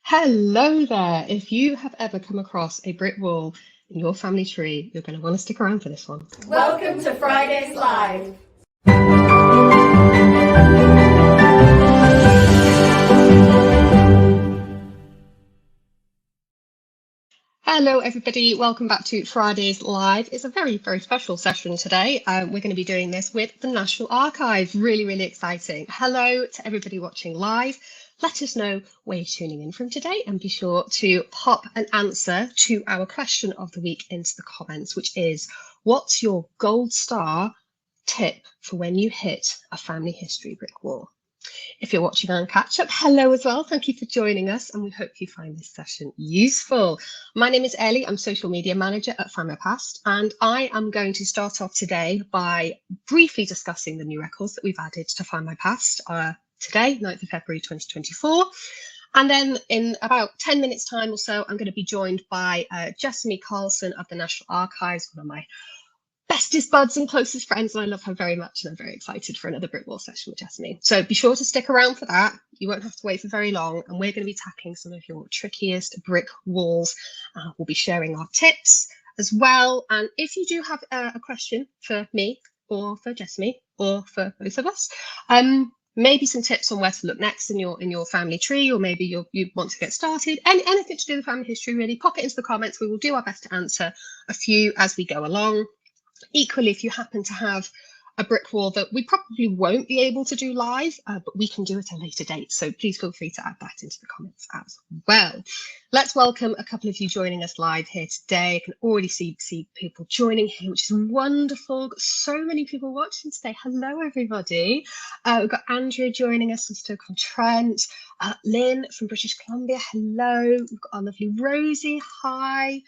Hello there. If you have ever come across a brick wall in your family tree, you're going to want to stick around for this one. Welcome to Fridays Live. Hello, everybody. Welcome back to Fridays Live. It's a very, very special session today. We're going to be doing this with the National Archives. Really, really exciting. Hello to everybody watching live. Let us know where you're tuning in from today and be sure to pop an answer to our question of the week into the comments, which is, what's your gold star tip for when you hit a family history brick wall? If you're watching on catch up, hello as well. Thank you for joining us, and we hope you find this session useful. My name is Ellie. I'm social media manager at Findmypast, and I am going to start off today by briefly discussing the new records that we've added to Findmypast today, 9th of February 2024. And then in about 10 minutes time or so, I'm going to be joined by Jessamy Carlson of the National Archives, one of my bestest buds and closest friends, and I love her very much, and I'm very excited for another brick wall session with Jessamy. So be sure to stick around for that. You won't have to wait for very long, and we're going to be tackling some of your trickiest brick walls. We'll be sharing our tips as well, and if you do have a question for me or for Jessamy or for both of us, maybe some tips on where to look next in your family tree, or maybe you want to get started, anything to do with family history, really, pop it into the comments. We will do our best to answer a few as we go along. Equally, if you happen to have a brick wall that we probably won't be able to do live, but we can do at a later date, so please feel free to add that into the comments as well. Let's welcome a couple of you joining us live here today. I can already see people joining here, which is wonderful. Got so many people watching today. Hello, everybody. We've got Andrea joining us from Stoke-on-Trent, Lynn from British Columbia. Hello. We've got our lovely Rosie. Hi.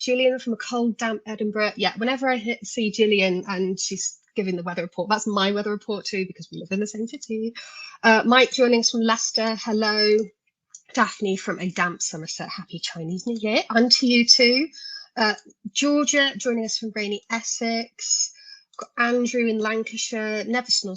Gillian from a cold, damp Edinburgh. Yeah, whenever I see Gillian and she's giving the weather report, that's my weather report too, because we live in the same city. Mike joining us from Leicester. Hello. Daphne from a damp Somerset. Happy Chinese New Year. And to you too. Georgia joining us from rainy Essex. Got Andrew in Lancashire. Never saw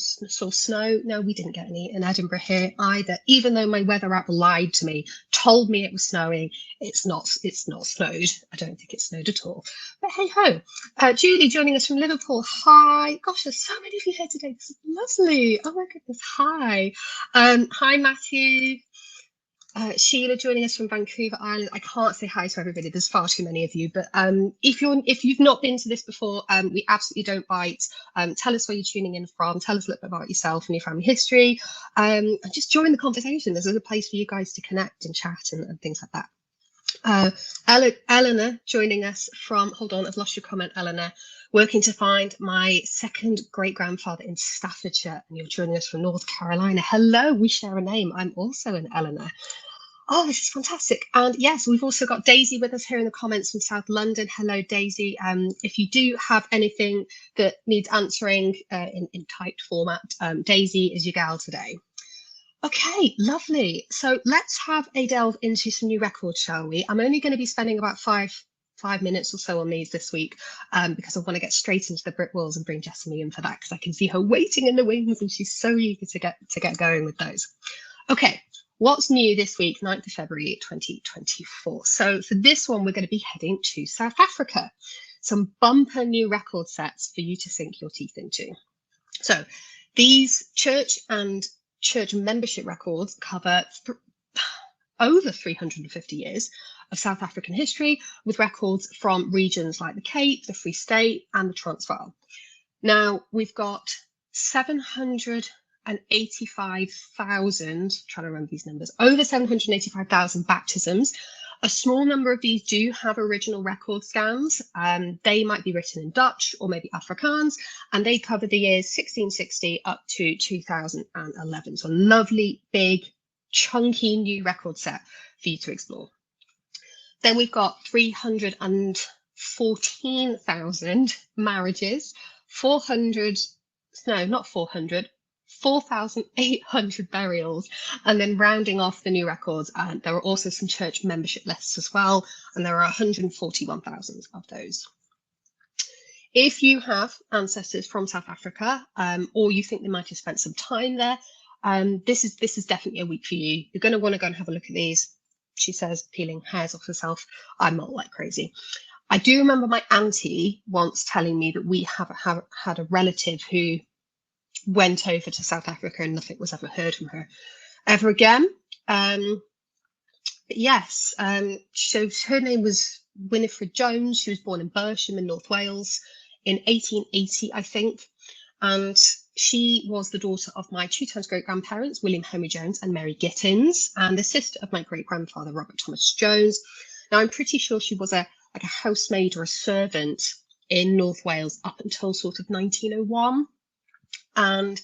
snow. No, we didn't get any in Edinburgh here either, even though my weather app lied to me, told me it was snowing. It's not snowed. I don't think it snowed at all. But hey ho. Julie joining us from Liverpool. Hi. Gosh, there's so many of you here today. This is lovely. Oh my goodness. Hi. Hi, Matthew. Sheila joining us from Vancouver Island. I can't say hi to everybody. There's far too many of you. But if you've not been to this before, we absolutely don't bite. Tell us where you're tuning in from. Tell us a little bit about yourself and your family history. And just join the conversation. There's a place for you guys to connect and chat and things like that. Eleanor joining us from, hold on, I've lost your comment, Eleanor. Working to find my second great-grandfather in Staffordshire, and you're joining us from North Carolina. Hello, we share a name. I'm also an Eleanor. Oh, this is fantastic. And yes, we've also got Daisy with us here in the comments from South London. Hello, Daisy. If you do have anything that needs answering in typed format, Daisy is your gal today. Okay, lovely. So let's have a delve into some new records, shall we? I'm only going to be spending about five minutes or so on these this week, because I want to get straight into the brick walls and bring Jessamy in for that, because I can see her waiting in the wings and she's so eager to get going with those. Okay, what's new this week, 9th of February 2024. So for this one, we're going to be heading to South Africa. Some bumper new record sets for you to sink your teeth into. So these church membership records cover over 350 years of South African history, with records from regions like the Cape, the Free State, and the Transvaal. Now, we've got 785,000, trying to remember these numbers, over 785,000 baptisms. A small number of these do have original record scans. They might be written in Dutch or maybe Afrikaans, and they cover the years 1660 up to 2011. So a lovely, big, chunky new record set for you to explore. Then we've got 314,000 marriages, 4,800 burials, and then rounding off the new records, there are also some church membership lists as well, and there are 141,000 of those. If you have ancestors from South Africa, or you think they might have spent some time there, this is definitely a week for you. You're going to want to go and have a look at these. she says, peeling hairs off herself. I'm not like crazy. I do remember my auntie once telling me that we have had a relative who went over to South Africa and nothing was ever heard from her ever again. But yes, so her name was Winifred Jones. She was born in Bersham in North Wales in 1880, I think. And she was the daughter of my 2 times great grandparents, William Henry Jones and Mary Gittins, and the sister of my great grandfather, Robert Thomas Jones. Now, I'm pretty sure she was a housemaid or a servant in North Wales up until sort of 1901. And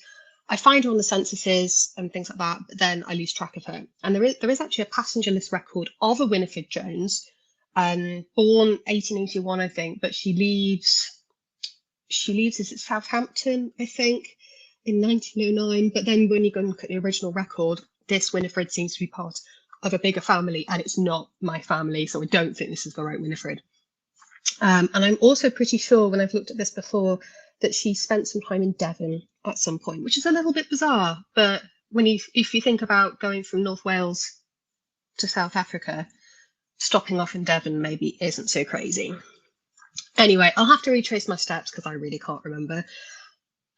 I find her on the censuses and things like that, but then I lose track of her. And there is actually a passenger list record of a Winifred Jones, born 1881, I think, but she leaves is it Southampton, I think, in 1909. But then when you go and look at the original record, this Winifred seems to be part of a bigger family, and it's not my family, so I don't think this is the right Winifred. And I'm also pretty sure, when I've looked at this before, that she spent some time in Devon at some point, which is a little bit bizarre. But if you think about going from North Wales to South Africa, stopping off in Devon maybe isn't so crazy. Anyway, I'll have to retrace my steps because I really can't remember.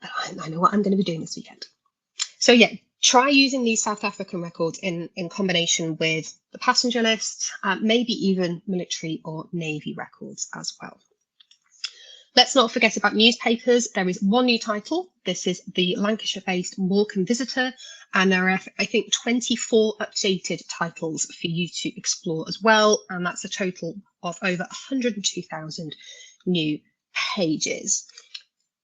But I know what I'm going to be doing this weekend. So yeah, try using these South African records in combination with the passenger lists, maybe even military or navy records as well. Let's not forget about newspapers. There is one new title. This is the Lancashire-based Morecambe Visitor, and there are, I think, 24 updated titles for you to explore as well, and that's a total of over 102,000 new pages.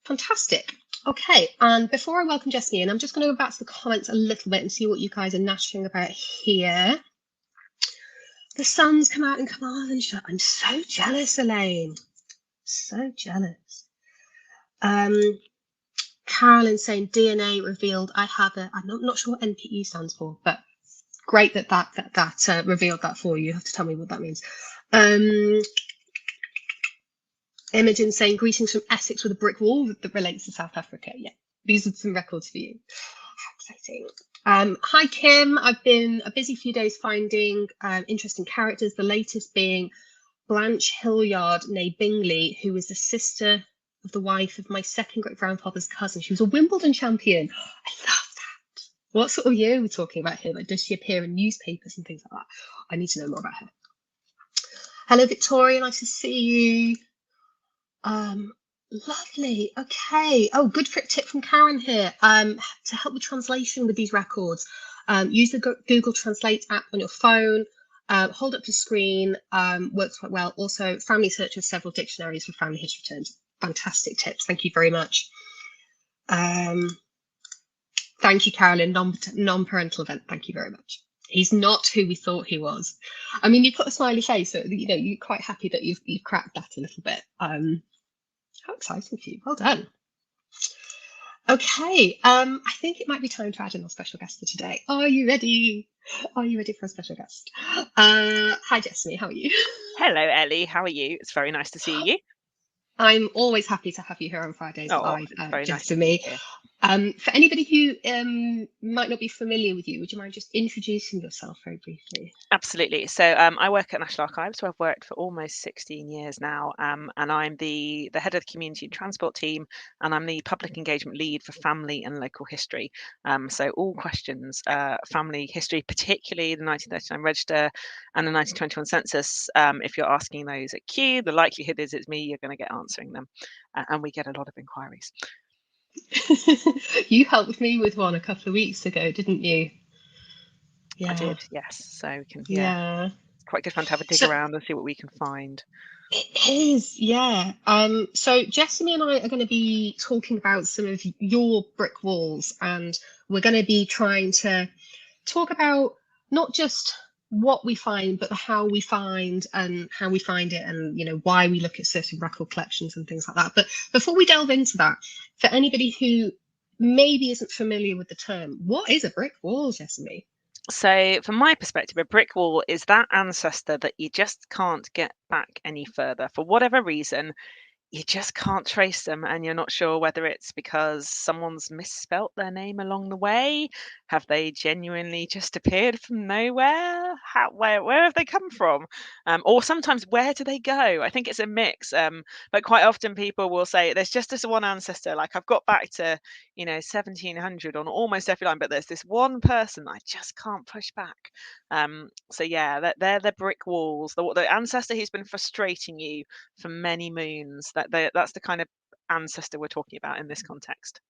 Fantastic. Okay, and before I welcome Jessamy in, I'm just going to go back to the comments a little bit and see what you guys are nattering about here. The sun's come out in Carmarthenshire. I'm so jealous, Elaine. So jealous. Carolyn saying DNA revealed. I'm not sure what NPE stands for, but great that revealed that for you. You have to tell me what that means. Imogen saying greetings from Essex with a brick wall that relates to South Africa. Yeah, these are some records for you. How exciting. Hi Kim, I've been a busy few days finding interesting characters, the latest being Blanche Hilliard, née Bingley, who was the sister of the wife of my second great grandfather's cousin. She was a Wimbledon champion. I love that. What sort of year are we talking about here? Like, does she appear in newspapers and things like that? I need to know more about her. Hello, Victoria. Nice to see you. Lovely. Okay. Oh, good tip from Karen here. To help with translation with these records, use the Google Translate app on your phone. Hold up the screen, works quite well. Also, Family Search has several dictionaries for family history terms. Fantastic tips. Thank you very much. Thank you, Carolyn. Non-parental event. Thank you very much. He's not who we thought he was. I mean, you put a smiley face, so you know you're quite happy that you've cracked that a little bit. How exciting for you. Well done. Okay, I think it might be time to add in our special guest for today. Are you ready? Are you ready for a special guest? Hi, Jessamy, how are you? Hello, Ellie, how are you? It's very nice to see you. I'm always happy to have you here on Fridays Live, Jessamy. For anybody who might not be familiar with you, would you mind just introducing yourself very briefly? Absolutely. So I work at National Archives, where I've worked for almost 16 years now, and I'm the head of the community and transport team, and I'm the public engagement lead for family and local history. So all questions, family history, particularly the 1939 register and the 1921 census, if you're asking those at Kew, the likelihood is it's me you're going to get answering them, and we get a lot of inquiries. You helped me with one a couple of weeks ago, didn't you? Yeah. I did, yes. So we can, it's quite good fun to have a dig around and see what we can find. It is, yeah. So Jessamy and I are going to be talking about some of your brick walls, and we're going to be trying to talk about not just what we find, but how we find and how we find it, and you know why we look at certain record collections and things like that. But before we delve into that, for anybody who maybe isn't familiar with the term, what is a brick wall, Jessamy? So from my perspective, a brick wall is that ancestor that you just can't get back any further for whatever reason. You just can't trace them, and you're not sure whether it's because someone's misspelt their name along the way. Have they genuinely just appeared from nowhere? where have they come from? Or sometimes, where do they go? I think it's a mix. But quite often people will say there's just this one ancestor, like I've got back to 1700 on almost every line, but there's this one person I just can't push back. So yeah, they're the brick walls, the ancestor who's been frustrating you for many moons. That's the kind of ancestor we're talking about in this context.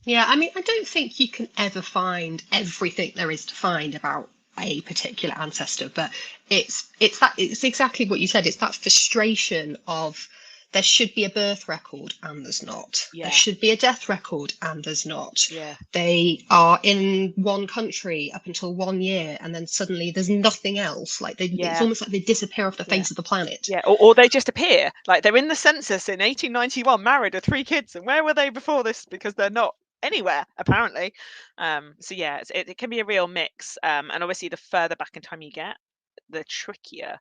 Yeah, I mean, I don't think you can ever find everything there is to find about a particular ancestor, but it's exactly what you said. It's that frustration of there should be a birth record and there's not. Yeah. There should be a death record and there's not. Yeah. They are in one country up until 1 year and then suddenly there's nothing else. Like it's almost like they disappear off the face of the planet. Yeah, or they just appear. Like they're in the census in 1891, married with 3 kids, and where were they before this? Because they're not anywhere apparently. So yeah, it can be a real mix. And obviously, the further back in time you get, the trickier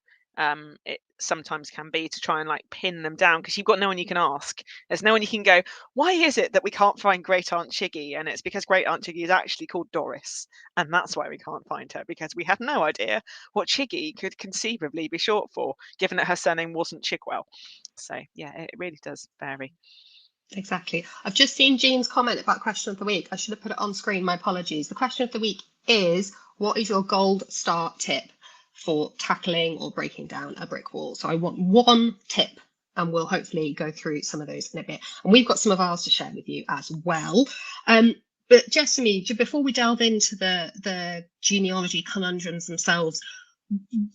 it sometimes can be to try and like pin them down, because you've got no one you can ask. There's no one you can go, why is it that we can't find Great Aunt Chiggy? And it's because Great Aunt Chiggy is actually called Doris, and that's why we can't find her, because we had no idea what Chiggy could conceivably be short for, given that her surname wasn't Chigwell. So yeah, it really does vary. Exactly. I've just seen Jean's comment about question of the week. I should have put it on screen. My apologies. The question of the week is, what is your gold star tip for tackling or breaking down a brick wall? So I want one tip, and we'll hopefully go through some of those in a bit. And we've got some of ours to share with you as well. But Jessamy, before we delve into the genealogy conundrums themselves,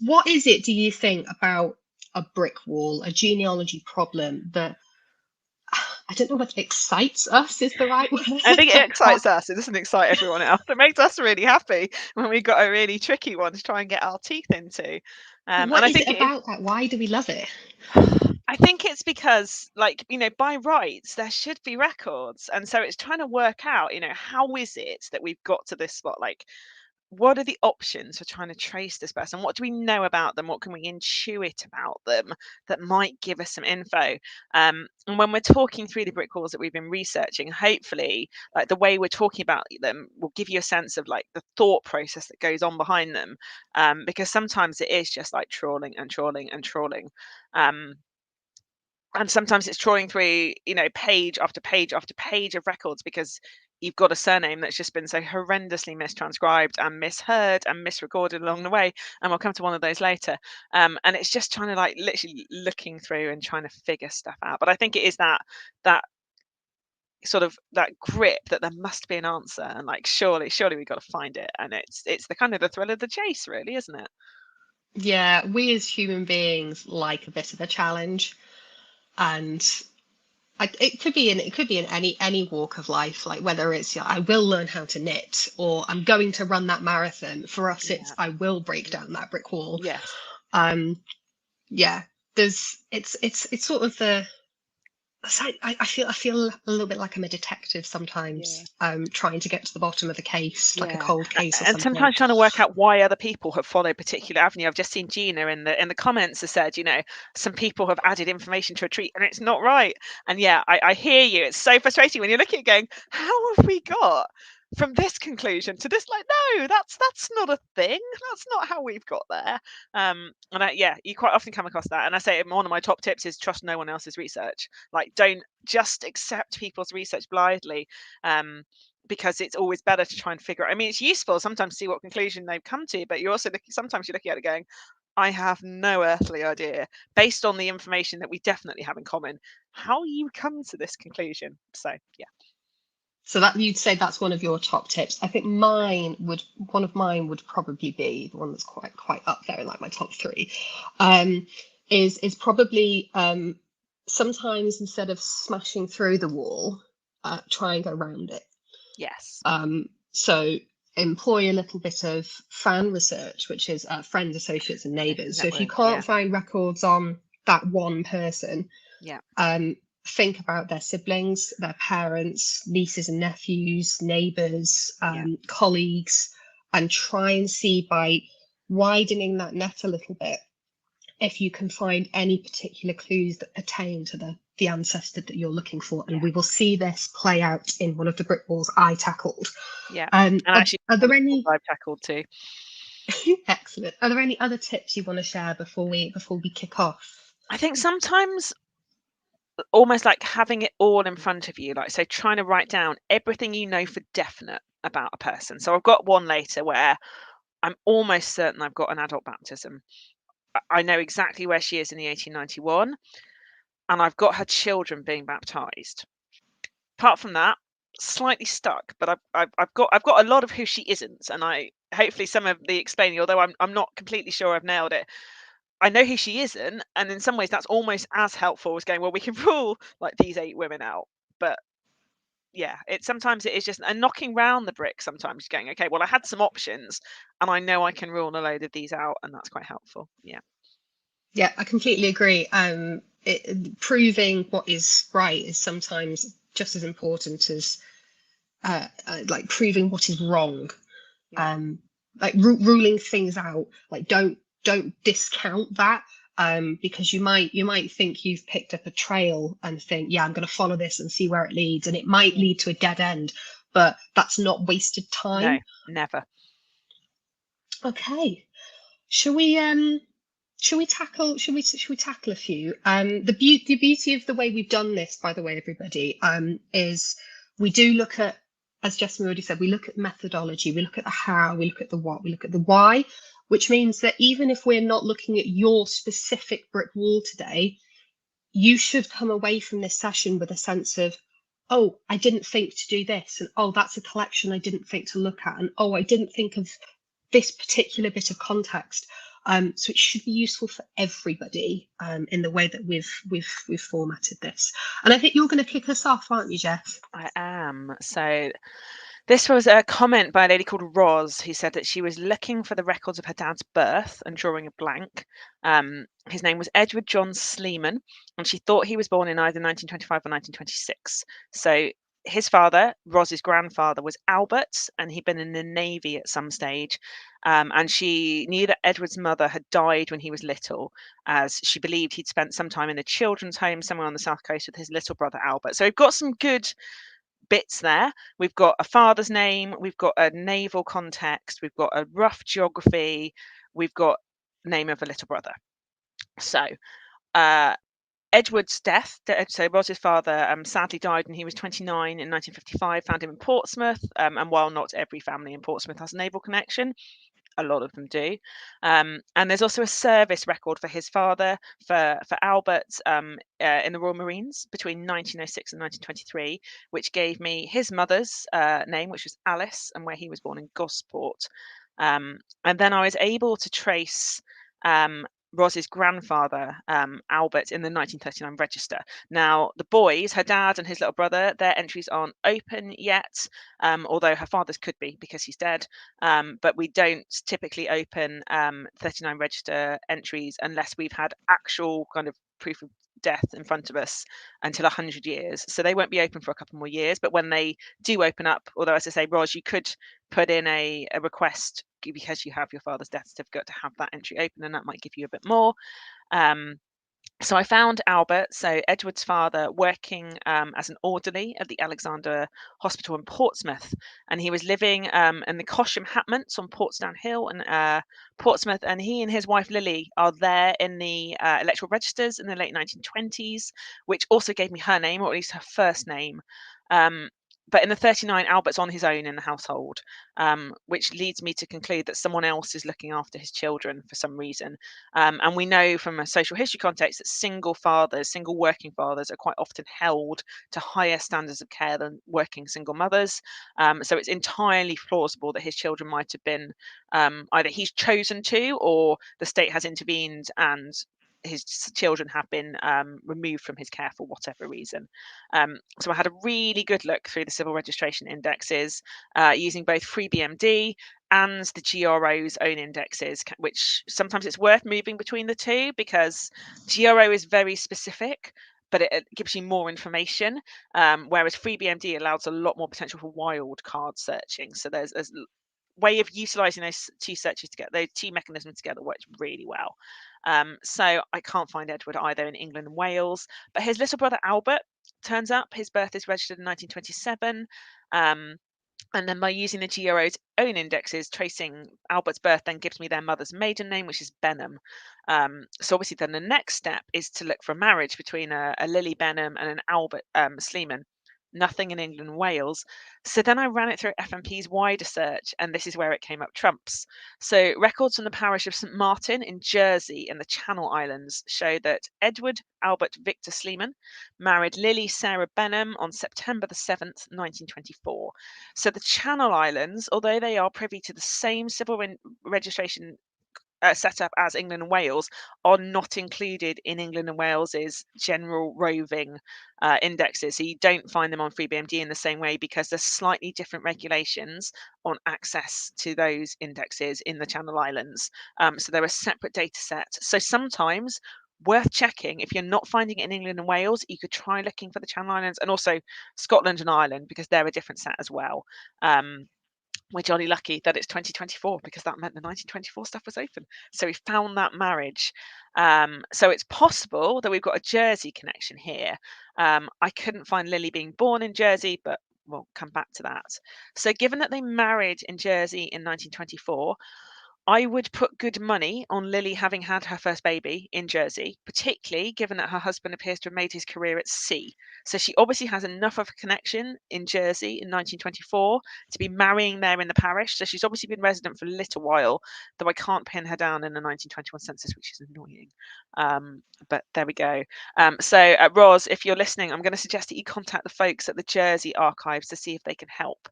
what is it, do you think, about a brick wall, a genealogy problem, that I don't know what excites us is the right word. I think it excites us. It doesn't excite everyone else. It makes us really happy when we've got a really tricky one to try and get our teeth into. What is it about that? Why do we love it? I think it's because, like, by rights, there should be records. And so it's trying to work out, how is it that we've got to this spot? Like, what are the options for trying to trace this person? What do we know about them? What can we intuit about them that might give us some info? And when we're talking through the brick walls that we've been researching, hopefully, like, the way we're talking about them will give you a sense of like the thought process that goes on behind them. Because sometimes it is just like trawling and trawling and trawling. And sometimes it's trawling through, page after page after page of records, because you've got a surname that's just been so horrendously mistranscribed and misheard and misrecorded along the way. And we'll come to one of those later. And it's just trying to, like, literally looking through and trying to figure stuff out. But I think it is that sort of that grip that there must be an answer, and like surely we've got to find it. And it's the kind of the thrill of the chase, really, isn't it? Yeah, we as human beings like a bit of a challenge. And it could be in any walk of life, like whether it's I will learn how to knit, or I'm going to run that marathon. For us, it's I will break down that brick wall. Yes. Yeah, it's sort of the. I feel a little bit like I'm a detective sometimes, trying to get to the bottom of a case, like a cold case or something. And sometimes trying to work out why other people have followed a particular avenue. I've just seen Gina in the comments has said, some people have added information to a tweet and it's not right. And yeah, I hear you. It's so frustrating when you're looking at it going, how have we got from this conclusion to this? Like, no, that's not a thing. That's not how we've got there. You quite often come across that. And I say one of my top tips is trust no one else's research. Like, don't just accept people's research blindly, because it's always better to try and figure out. I mean, it's useful sometimes to see what conclusion they've come to, but you're also sometimes you're looking at it going, I have no earthly idea, based on the information that we definitely have in common, how you come to this conclusion. So yeah. So that you'd say that's one of your top tips. I think one of mine would probably be the one that's quite up there in like my top 3. Is probably sometimes instead of smashing through the wall, try and go around it. Yes. So employ a little bit of fan research, which is friends, associates, and neighbours. So if you can't find records on that one person, think about their siblings, their parents, nieces and nephews, neighbours, colleagues, and try and see, by widening that net a little bit, if you can find any particular clues that pertain to the ancestor that you're looking for. And we will see this play out in one of the brick walls I tackled. And actually, are there any I've tackled too? Excellent. Are there any other tips you want to share before we kick off? I think sometimes almost like having it all in front of you, like, so trying to write down everything you know for definite about a person. So I've got one later where I'm almost certain I've got an adult baptism. I know exactly where she is in the 1891, and I've got her children being baptized. Apart from that, slightly stuck, but I've got a lot of who she isn't, and I hopefully some of the explaining, although I'm not completely sure I've nailed it. I know who she isn't, and in some ways that's almost as helpful as going, well, we can rule like these 8 women out. But yeah, sometimes it is just a knocking round the brick, sometimes going, okay, well, I had some options and I know I can rule a load of these out, and that's quite helpful. Yeah. Yeah, I completely agree. Proving what is right is sometimes just as important as like proving what is wrong. Yeah. Like ruling things out. Like don't discount that. Because you might think you've picked up a trail and think, yeah, I'm going to follow this and see where it leads, and it might lead to a dead end, but that's not wasted time. No, never. Okay, shall we tackle a few? The beauty of the way we've done this, by the way, everybody, is we do look at, as Jessamy already said, we look at methodology, we look at the how, we look at the what, we look at the why, which means that even if we're not looking at your specific brick wall today, you should come away from this session with a sense of, oh, I didn't think to do this, and oh, that's a collection I didn't think to look at, and oh, I didn't think of this particular bit of context. So it should be useful for everybody in the way that we've formatted this. And I think you're going to kick us off, aren't you, Jess? I am. So this was a comment by a lady called Roz, who said that she was looking for the records of her dad's birth and drawing a blank. His name was Edward John Sleeman, and she thought he was born in either 1925 or 1926. So his father, Roz's grandfather, was Albert, and he'd been in the Navy at some stage. And she knew that Edward's mother had died when he was little, as she believed he'd spent some time in a children's home somewhere on the south coast with his little brother Albert. So we've got some good bits there. We've got a father's name, we've got a naval context, we've got a rough geography, we've got name of a little brother. So Edward's death, so Roz's father sadly died when he was 29 in 1955, found him in Portsmouth, and while not every family in Portsmouth has a naval connection, a lot of them do. And there's also a service record for his father, for Albert, in the Royal Marines between 1906 and 1923, which gave me his mother's name, which was Alice, and where he was born in Gosport. And then I was able to trace Roz's grandfather, Albert, in the 1939 register. Now, the boys, her dad and his little brother, their entries aren't open yet, although her father's could be because he's dead. But we don't typically open 39 register entries unless we've had actual kind of proof of death in front of us until 100 years. So they won't be open for a couple more years. But when they do open up, although, as I say, Roz, you could put in a request because you have your father's death certificate to have that entry open, and that might give you a bit more. So I found Albert, so Edward's father, working as an orderly at the Alexander Hospital in Portsmouth, and he was living in the Cosham Hatments on Portsdown Hill in Portsmouth, and he and his wife Lily are there in the electoral registers in the late 1920s, which also gave me her name, or at least her first name. But in the 39, Albert's on his own in the household, which leads me to conclude that someone else is looking after his children for some reason. And we know from a social history context that single fathers, single working fathers, are quite often held to higher standards of care than working single mothers. So it's entirely plausible that his children might have been either he's chosen to, or the state has intervened and his children have been removed from his care for whatever reason. So I had a really good look through the civil registration indexes using both FreeBMD and the GRO's own indexes, which sometimes it's worth moving between the two because GRO is very specific, but it gives you more information, whereas FreeBMD allows a lot more potential for wild card searching. So there's a way of utilizing those two searches together, those two mechanisms together, works really well. So I can't find Edward either in England and Wales, but his little brother Albert turns up. His birth is registered in 1927. And then by using the GRO's own indexes, tracing Albert's birth then gives me their mother's maiden name, which is Benham. So obviously then the next step is to look for a marriage between a Lily Benham and an Albert Sleeman. Nothing in England and Wales. So then I ran it through FMP's wider search, and this is where it came up trumps. So records from the parish of St Martin in Jersey and the Channel Islands show that Edward Albert Victor Sleeman married Lily Sarah Benham on September the 7th, 1924. So the Channel Islands, although they are privy to the same civil registration setup as England and Wales, are not included in England and Wales's general roving indexes. So you don't find them on FreeBMD in the same way because there's slightly different regulations on access to those indexes in the Channel Islands. So they're a separate data set. So sometimes worth checking if you're not finding it in England and Wales, you could try looking for the Channel Islands and also Scotland and Ireland because they're a different set as well. We're jolly lucky that it's 2024 because that meant the 1924 stuff was open. So we found that marriage. So it's possible that we've got a Jersey connection here. I couldn't find Lily being born in Jersey, but we'll come back to that. So given that they married in Jersey in 1924, I would put good money on Lily having had her first baby in Jersey, particularly given that her husband appears to have made his career at sea. So she obviously has enough of a connection in Jersey in 1924 to be marrying there in the parish. So she's obviously been resident for a little while, though I can't pin her down in the 1921 census, which is annoying. But there we go. So Ros, if you're listening, I'm going to suggest that you contact the folks at the Jersey archives to see if they can help.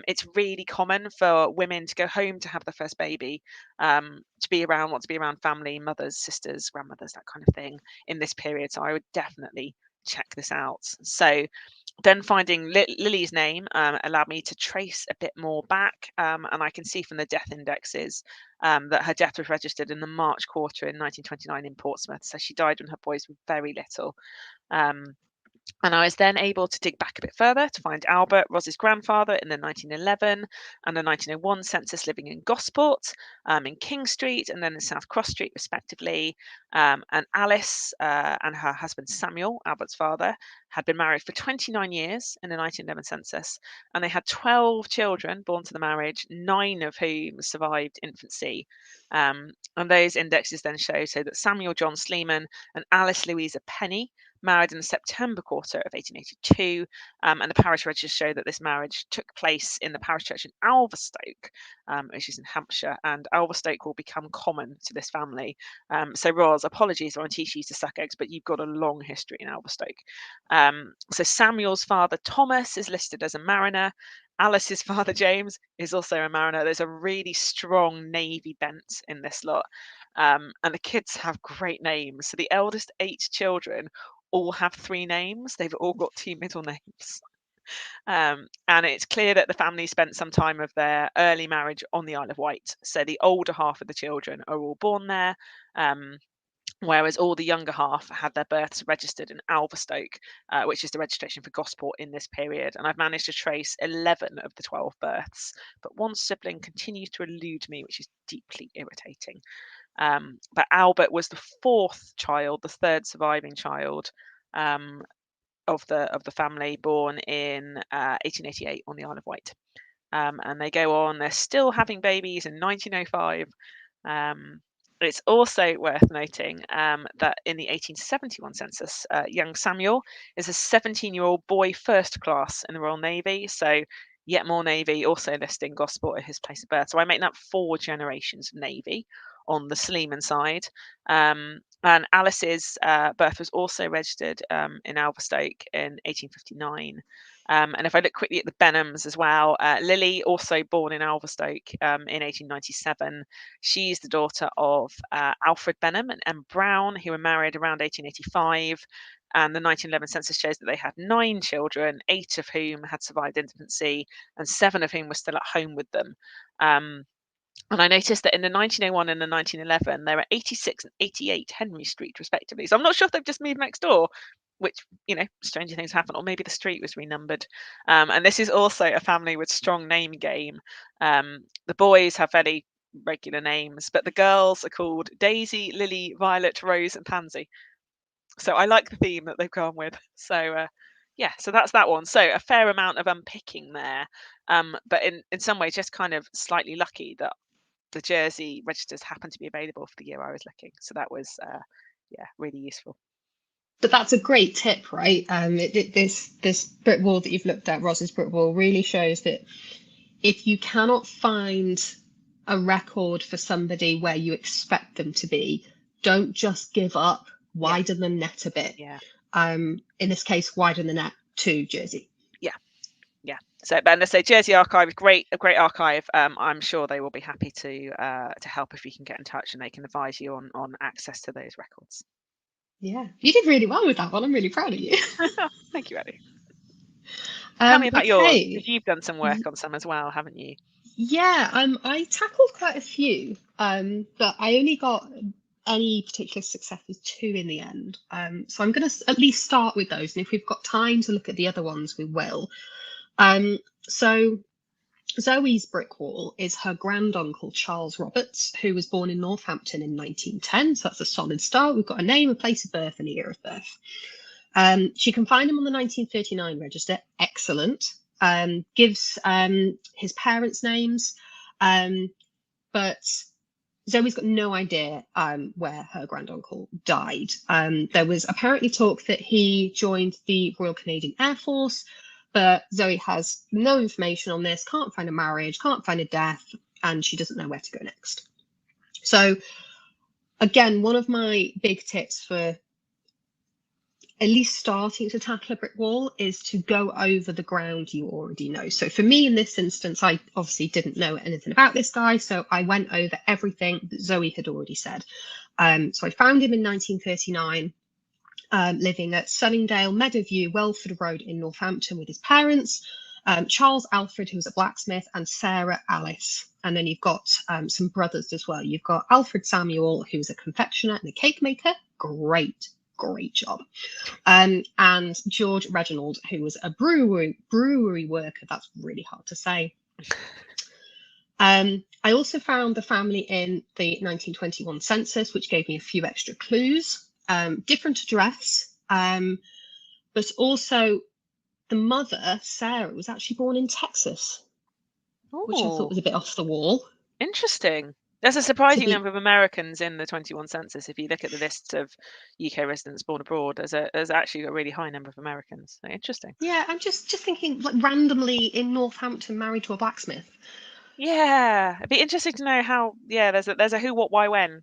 It's really common for women to go home to have their first baby, want to be around family, mothers, sisters, grandmothers, that kind of thing in this period. So I would definitely check this out. So then finding Lily's name allowed me to trace a bit more back, and I can see from the death indexes that her death was registered in the March quarter in 1929 in Portsmouth. So she died when her boys were very little. And I was then able to dig back a bit further to find Albert, Ros's grandfather, in the 1911 and the 1901 census living in Gosport, in King Street, and then in South Cross Street, respectively. And Alice and her husband Samuel, Albert's father, had been married for 29 years in the 1911 census, and they had 12 children born to the marriage, 9 of whom survived infancy. And those indexes then show so that Samuel John Sleeman and Alice Louisa Penny married in the September quarter of 1882, and the parish registers show that this marriage took place in the parish church in Alverstoke, which is in Hampshire, and Alverstoke will become common to this family. So Ros, apologies if I teach you to suck eggs, but you've got a long history in Alverstoke. So Samuel's father Thomas is listed as a mariner. Alice's father James is also a mariner. There's a really strong navy bent in this lot. And the kids have great names. So the eldest 8 children all have 3 names. They've all got 2 middle names. And it's clear that the family spent some time of their early marriage on the Isle of Wight. So the older half of the children are all born there, whereas all the younger half had their births registered in Alverstoke, which is the registration for Gosport in this period. And I've managed to trace 11 of the 12 births, but one sibling continues to elude me, which is deeply irritating. But Albert was the 4th child, the 3rd surviving child of the family, born in 1888 on the Isle of Wight. And they go on, they're still having babies in 1905. It's also worth noting that in the 1871 census, young Samuel is a 17-year-old boy first class in the Royal Navy. So yet more Navy, also listing Gosport as his place of birth. So I make that 4 generations of Navy on the Sleeman side. And Alice's birth was also registered in Alverstoke in 1859. And if I look quickly at the Benhams as well, Lily, also born in Alverstoke in 1897. She's the daughter of Alfred Benham and Emma Brown, who were married around 1885. And the 1911 census shows that they had 9 children, 8 of whom had survived infancy, and 7 of whom were still at home with them. And I noticed that in the 1901 and the 1911, there are 86 and 88 Henry Street, respectively. So I'm not sure if they've just moved next door, which, stranger things happen, or maybe the street was renumbered. And this is also a family with strong name game. The boys have very regular names, but the girls are called Daisy, Lily, Violet, Rose, and Pansy. So I like the theme that they've gone with. So yeah, so that's that one. So a fair amount of unpicking there, but in some ways just kind of slightly lucky that the Jersey registers happened to be available for the year I was looking. So that was, yeah, really useful. But that's a great tip, right? This brick wall that you've looked at, Ross's brick wall, really shows that if you cannot find a record for somebody where you expect them to be, don't just give up. Widen the net a bit. Yeah. In this case, widen the net to Jersey. Yeah. So, and let's say Jersey Archive is a great archive. I'm sure they will be happy to help if you can get in touch, and they can advise you on access to those records. Yeah, you did really well with that one. I'm really proud of you. Thank you, Ellie. Tell me about yours, because you've done some work Mm-hmm. on some as well, haven't you? Yeah, I tackled quite a few, but I only got any particular successes 2 in the end. So I'm going to at least start with those, and if we've got time to look at the other ones, we will. So Zoe's brick wall is her granduncle Charles Roberts, who was born in Northampton in 1910. So that's a solid start. We've got a name, a place of birth, and a year of birth. She can find him on the 1939 register. Excellent. Gives his parents' names, but Zoe's got no idea where her granduncle died. There was apparently talk that he joined the Royal Canadian Air Force, but Zoe has no information on this, can't find a marriage, can't find a death, and she doesn't know where to go next. So again, one of my big tips for at least starting to tackle a brick wall is to go over the ground you already know. So for me, in this instance, I obviously didn't know anything about this guy, so I went over everything that Zoe had already said. So I found him in 1939, living at Sunningdale, Meadowview, Welford Road in Northampton with his parents, Charles Alfred, who was a blacksmith, and Sarah Alice. And then you've got some brothers as well. You've got Alfred Samuel, who's a confectioner and a cake maker. Great job. And George Reginald, who was a brewery worker. That's really hard to say. I also found the family in the 1921 census, which gave me a few extra clues. Different address, but also the mother, Sarah, was actually born in Texas, which I thought was a bit off the wall. Interesting. There's a surprising number of Americans in the 21 census. If you look at the list of UK residents born abroad, there's actually a really high number of Americans. So interesting. Yeah, I'm just thinking, like, randomly in Northampton, married to a blacksmith. Yeah, it'd be interesting to know how. Yeah, there's a who, what, why, when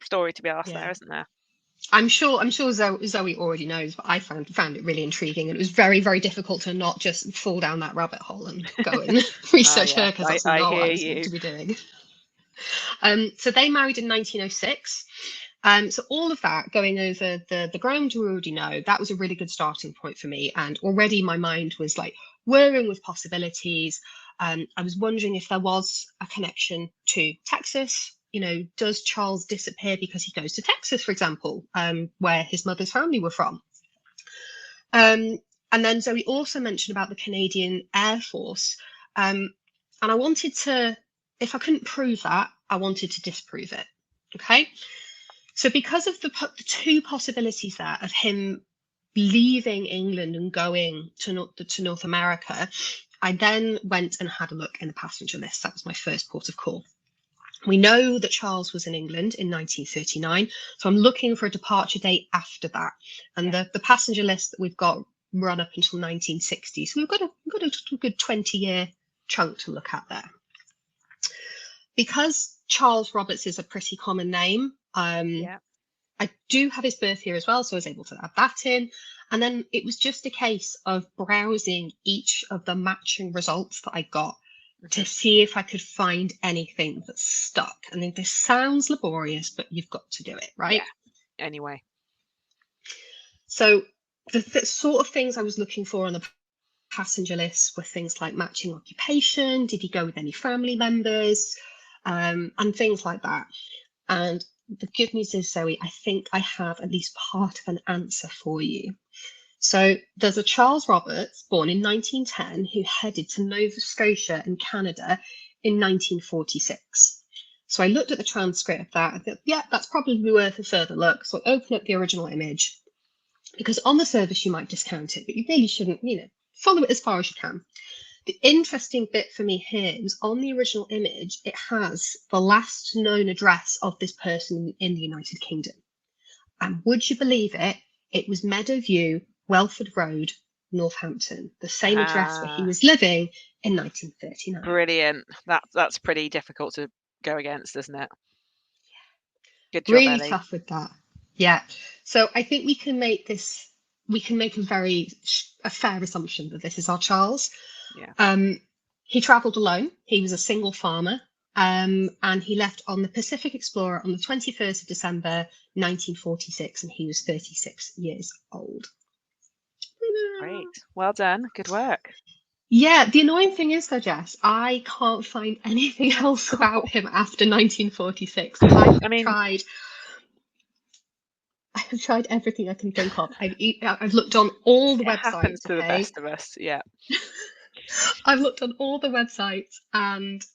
story to be asked there, isn't there? I'm sure Zoe already knows, but I found it really intriguing, and it was very, very difficult to not just fall down that rabbit hole and go and research her, because that's not what I was meant to be doing. So they married in 1906. So all of that, going over the ground you already know, that was a really good starting point for me. And already my mind was like whirring with possibilities. I was wondering if there was a connection to Texas. You know, does Charles disappear because he goes to Texas, for example, where his mother's family were from? And then Zoe also mentioned about the Canadian Air Force. And I wanted to, if I couldn't prove that, I wanted to disprove it. Okay. So because of the 2 possibilities there of him leaving England and going to North America, I then went and had a look in the passenger list. That was my first port of call. We know that Charles was in England in 1939, so I'm looking for a departure date after that. And the passenger list that we've got run up until 1960, so we've got a good 20-year chunk to look at there. Because Charles Roberts is a pretty common name, I do have his birth here as well, so I was able to add that in. And then it was just a case of browsing each of the matching results that I got to see if I could find anything that stuck. I mean, this sounds laborious, but you've got to do it, right? Yeah. Anyway. So the sort of things I was looking for on the passenger list were things like matching occupation, did he go with any family members, and things like that. And the good news is, Zoe, I think I have at least part of an answer for you. So there's a Charles Roberts born in 1910 who headed to Nova Scotia in Canada in 1946. So I looked at the transcript of that. I thought, yeah, that's probably worth a further look. So I opened up the original image. because on the surface you might discount it, but you really shouldn't, follow it as far as you can. The interesting bit for me here is on the original image, it has the last known address of this person in the United Kingdom. And would you believe it? It was Meadowview, Welford Road, Northampton, the same address where he was living in 1939. Brilliant. That's pretty difficult to go against, isn't it? Good job, Really Ellie. tough with that. Yeah. So I think we can make a fair assumption that this is our Charles. Yeah. He travelled alone. He was a single farmer. And he left on the Pacific Explorer on the 21st of December, 1946, and he was 36 years old. Great. Well done. Good work. Yeah, the annoying thing is though, Jess, I can't find anything else about him after 1946. I have tried everything I can think of. I've looked on all the websites. Happens to the best of us, yeah. I've looked on all the websites, and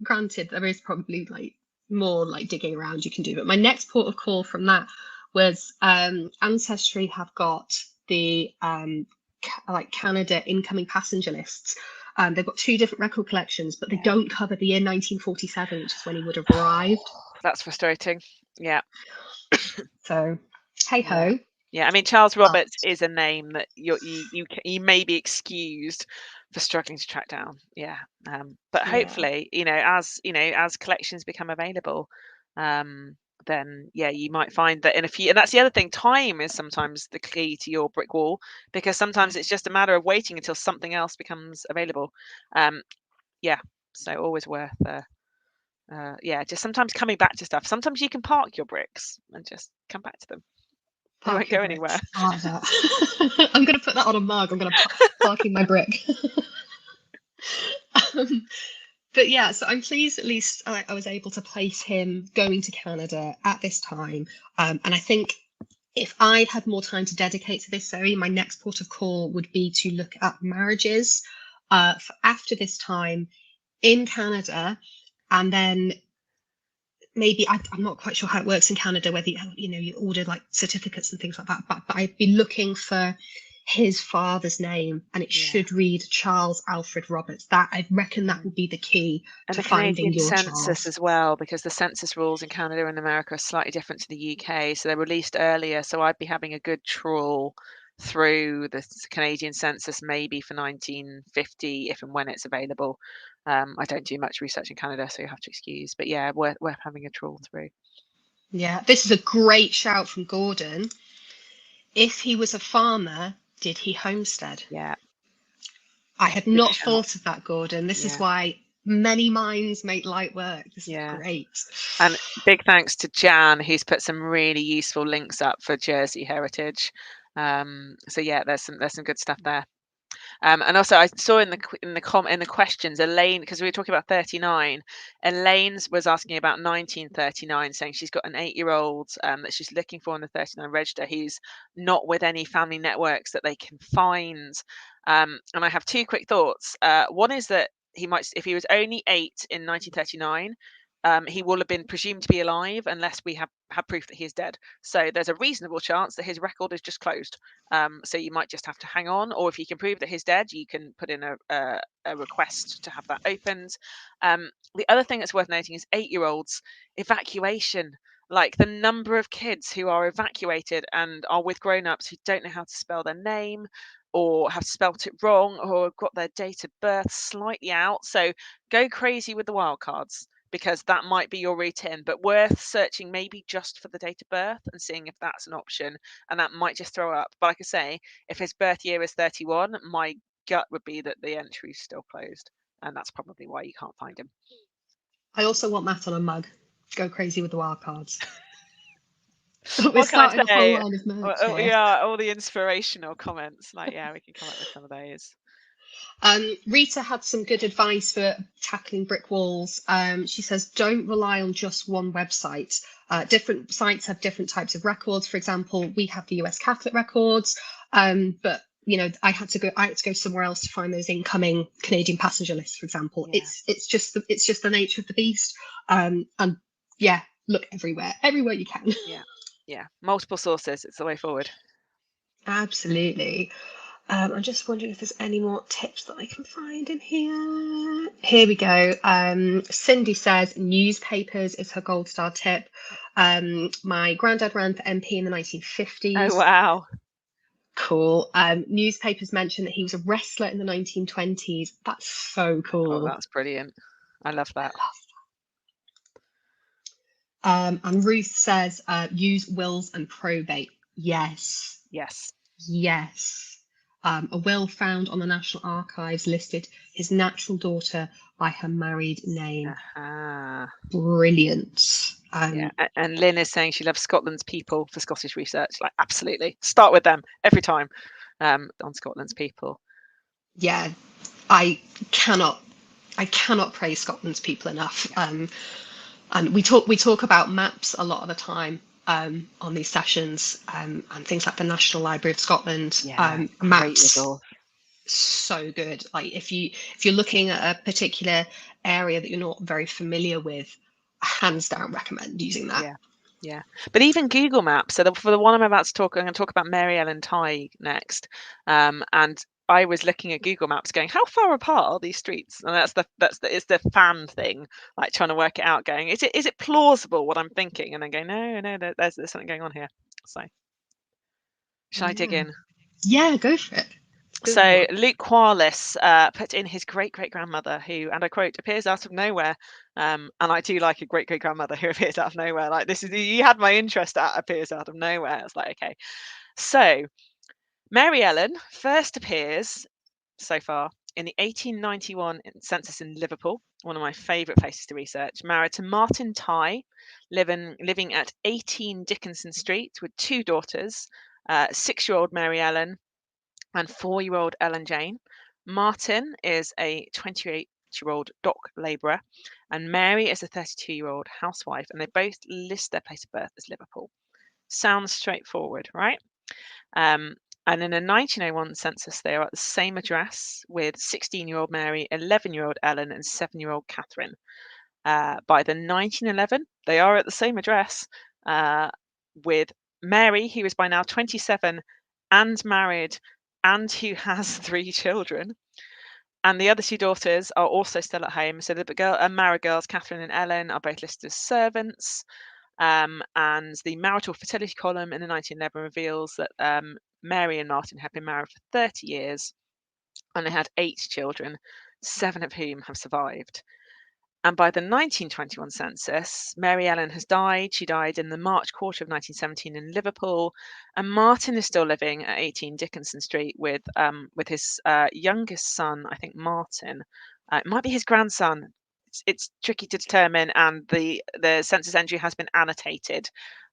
granted, there is probably more digging around you can do, but my next port of call from that was Ancestry have got the Canada incoming passenger lists. They've got 2 different record collections, but they don't cover the year 1947, which is when he would have arrived. That's frustrating. Yeah. So, hey ho. Yeah, I mean, Charles Roberts is a name that you may be excused for struggling to track down. Yeah, but hopefully, as collections become available, then you might find that in a few. And that's the other thing. Time is sometimes the key to your brick wall, because sometimes it's just a matter of waiting until something else becomes available. So always worth. Just sometimes coming back to stuff. Sometimes you can park your bricks and just come back to them. They won't go anywhere. I like that. I'm going to put that on a mug. I'm going to parking my brick. But yeah, so I'm pleased at least I was able to place him going to Canada at this time. And I think if I'd had more time to dedicate to this, Zoe, my next port of call would be to look at marriages for after this time in Canada, and then maybe I'm not quite sure how it works in Canada, whether you order certificates and things like that, but I'd be looking for his father's name, and it should read Charles Alfred Roberts. That I reckon that would be the key and to the finding Canadian your census Charles as well, because the census rules in Canada and America are slightly different to the UK, so they're released earlier. So I'd be having a good trawl through the Canadian census, maybe for 1950, if and when it's available. I don't do much research in Canada, so you have to excuse, but yeah, worth having a trawl through. Yeah, this is a great shout from Gordon. If he was a farmer, did he homestead? Yeah, I had not thought of that, Gordon. This is why many minds make light work. This is great. And big thanks to Jan, who's put some really useful links up for Jersey Heritage. So yeah, there's some good stuff there. And also I saw in the questions, Elaine, because we were talking about 39, Elaine was asking about 1939, saying she's got an 8-year-old that she's looking for in the 39 register who's not with any family networks that they can find. And I have 2 quick thoughts. One is that he might, if he was only 8 in 1939, he will have been presumed to be alive unless we have proof that he is dead. So there's a reasonable chance that his record is just closed. So you might just have to hang on, or if you can prove that he's dead, you can put in a request to have that opened. The other thing that's worth noting is 8-year-olds evacuation. Like the number of kids who are evacuated and are with grown-ups who don't know how to spell their name, or have spelt it wrong, or have got their date of birth slightly out. So go crazy with the wildcards, because that might be your route in, but worth searching maybe just for the date of birth and seeing if that's an option, and that might just throw up. But like I say, if his birth year is 31, my gut would be that the entry is still closed, and that's probably why you can't find him. I also want that on a mug. Go crazy with the wild cards. We're starting a whole line of merch here. Yeah, all the inspirational comments. We can come up with some of those. Rita had some good advice for tackling brick walls. She says, don't rely on just one website. Different sites have different types of records. For example, we have the US Catholic records, but I had to go somewhere else to find those incoming Canadian passenger lists, for example. Yeah. It's just the nature of the beast. And yeah, look everywhere you can. Yeah, multiple sources. It's the way forward. Absolutely. I'm just wondering if there's any more tips that I can find in here. Here we go. Cindy says newspapers is her gold star tip. My granddad ran for MP in the Oh 1950s. wow. Cool. Newspapers mention that he was a wrestler in the 1920s. That's so Oh, cool. that's brilliant. I love I that. love. And Ruth says use wills and probate. Yes. Yes. Yes. A will found on the National Archives listed his natural daughter by her married name. Ah, Brilliant. yeah. And Lynn is saying she loves Scotland's people for Scottish research. Like, absolutely. Start with them every time on Scotland's people. Yeah, I cannot praise Scotland's people enough. And we talk about maps a lot of the time on these sessions, and things like the National Library of Scotland Yeah, great maps. resource. So good. Like if you're looking at a particular area that you're not very familiar with, hands down recommend using that. Yeah, yeah. But even Google Maps. So for the one I'm about to talk, I'm going to talk about Mary Ellen Tighe next. And I was looking at Google Maps, going, how far apart are these streets? And it's the fan thing, like trying to work it out. Going, is it plausible what I'm thinking? And then going, no, there's something going on here. So, shall I dig in? Yeah, go for it. So Luke Quarles put in his great-great-grandmother, who, and I quote, appears out of nowhere. And I do like a great-great-grandmother who appears out of nowhere. Like, this is, you had my interest at appears out of nowhere. It's like, okay. So Mary Ellen first appears so far in the 1891 census in Liverpool, one of my favourite places to research. Married to Martin Tighe, living at 18 Dickinson Street with two daughters, 6-year-old Mary Ellen and 4-year-old Ellen Jane. Martin is a 28-year-old dock labourer, and Mary is a 32-year-old housewife, and they both list their place of birth as Liverpool. Sounds straightforward, right? And in a 1901 census, they are at the same address with 16-year-old Mary, 11-year-old Ellen, and 7-year-old Catherine. By the 1911, they are at the same address with Mary, who is by now 27 and married and who has 3 children. And the other 2 daughters are also still at home. So the married girls, Catherine and Ellen, are both listed as servants. And the marital fertility column in the 1911 reveals that Mary and Martin have been married for 30 years and they had 8 children, 7 of whom have survived. And by the 1921 census, Mary Ellen has died. She died in the March quarter of 1917 in Liverpool. And Martin is still living at 18 Dickinson Street with his youngest son, I think Martin. It might be his grandson. It's tricky to determine, and the census entry has been annotated.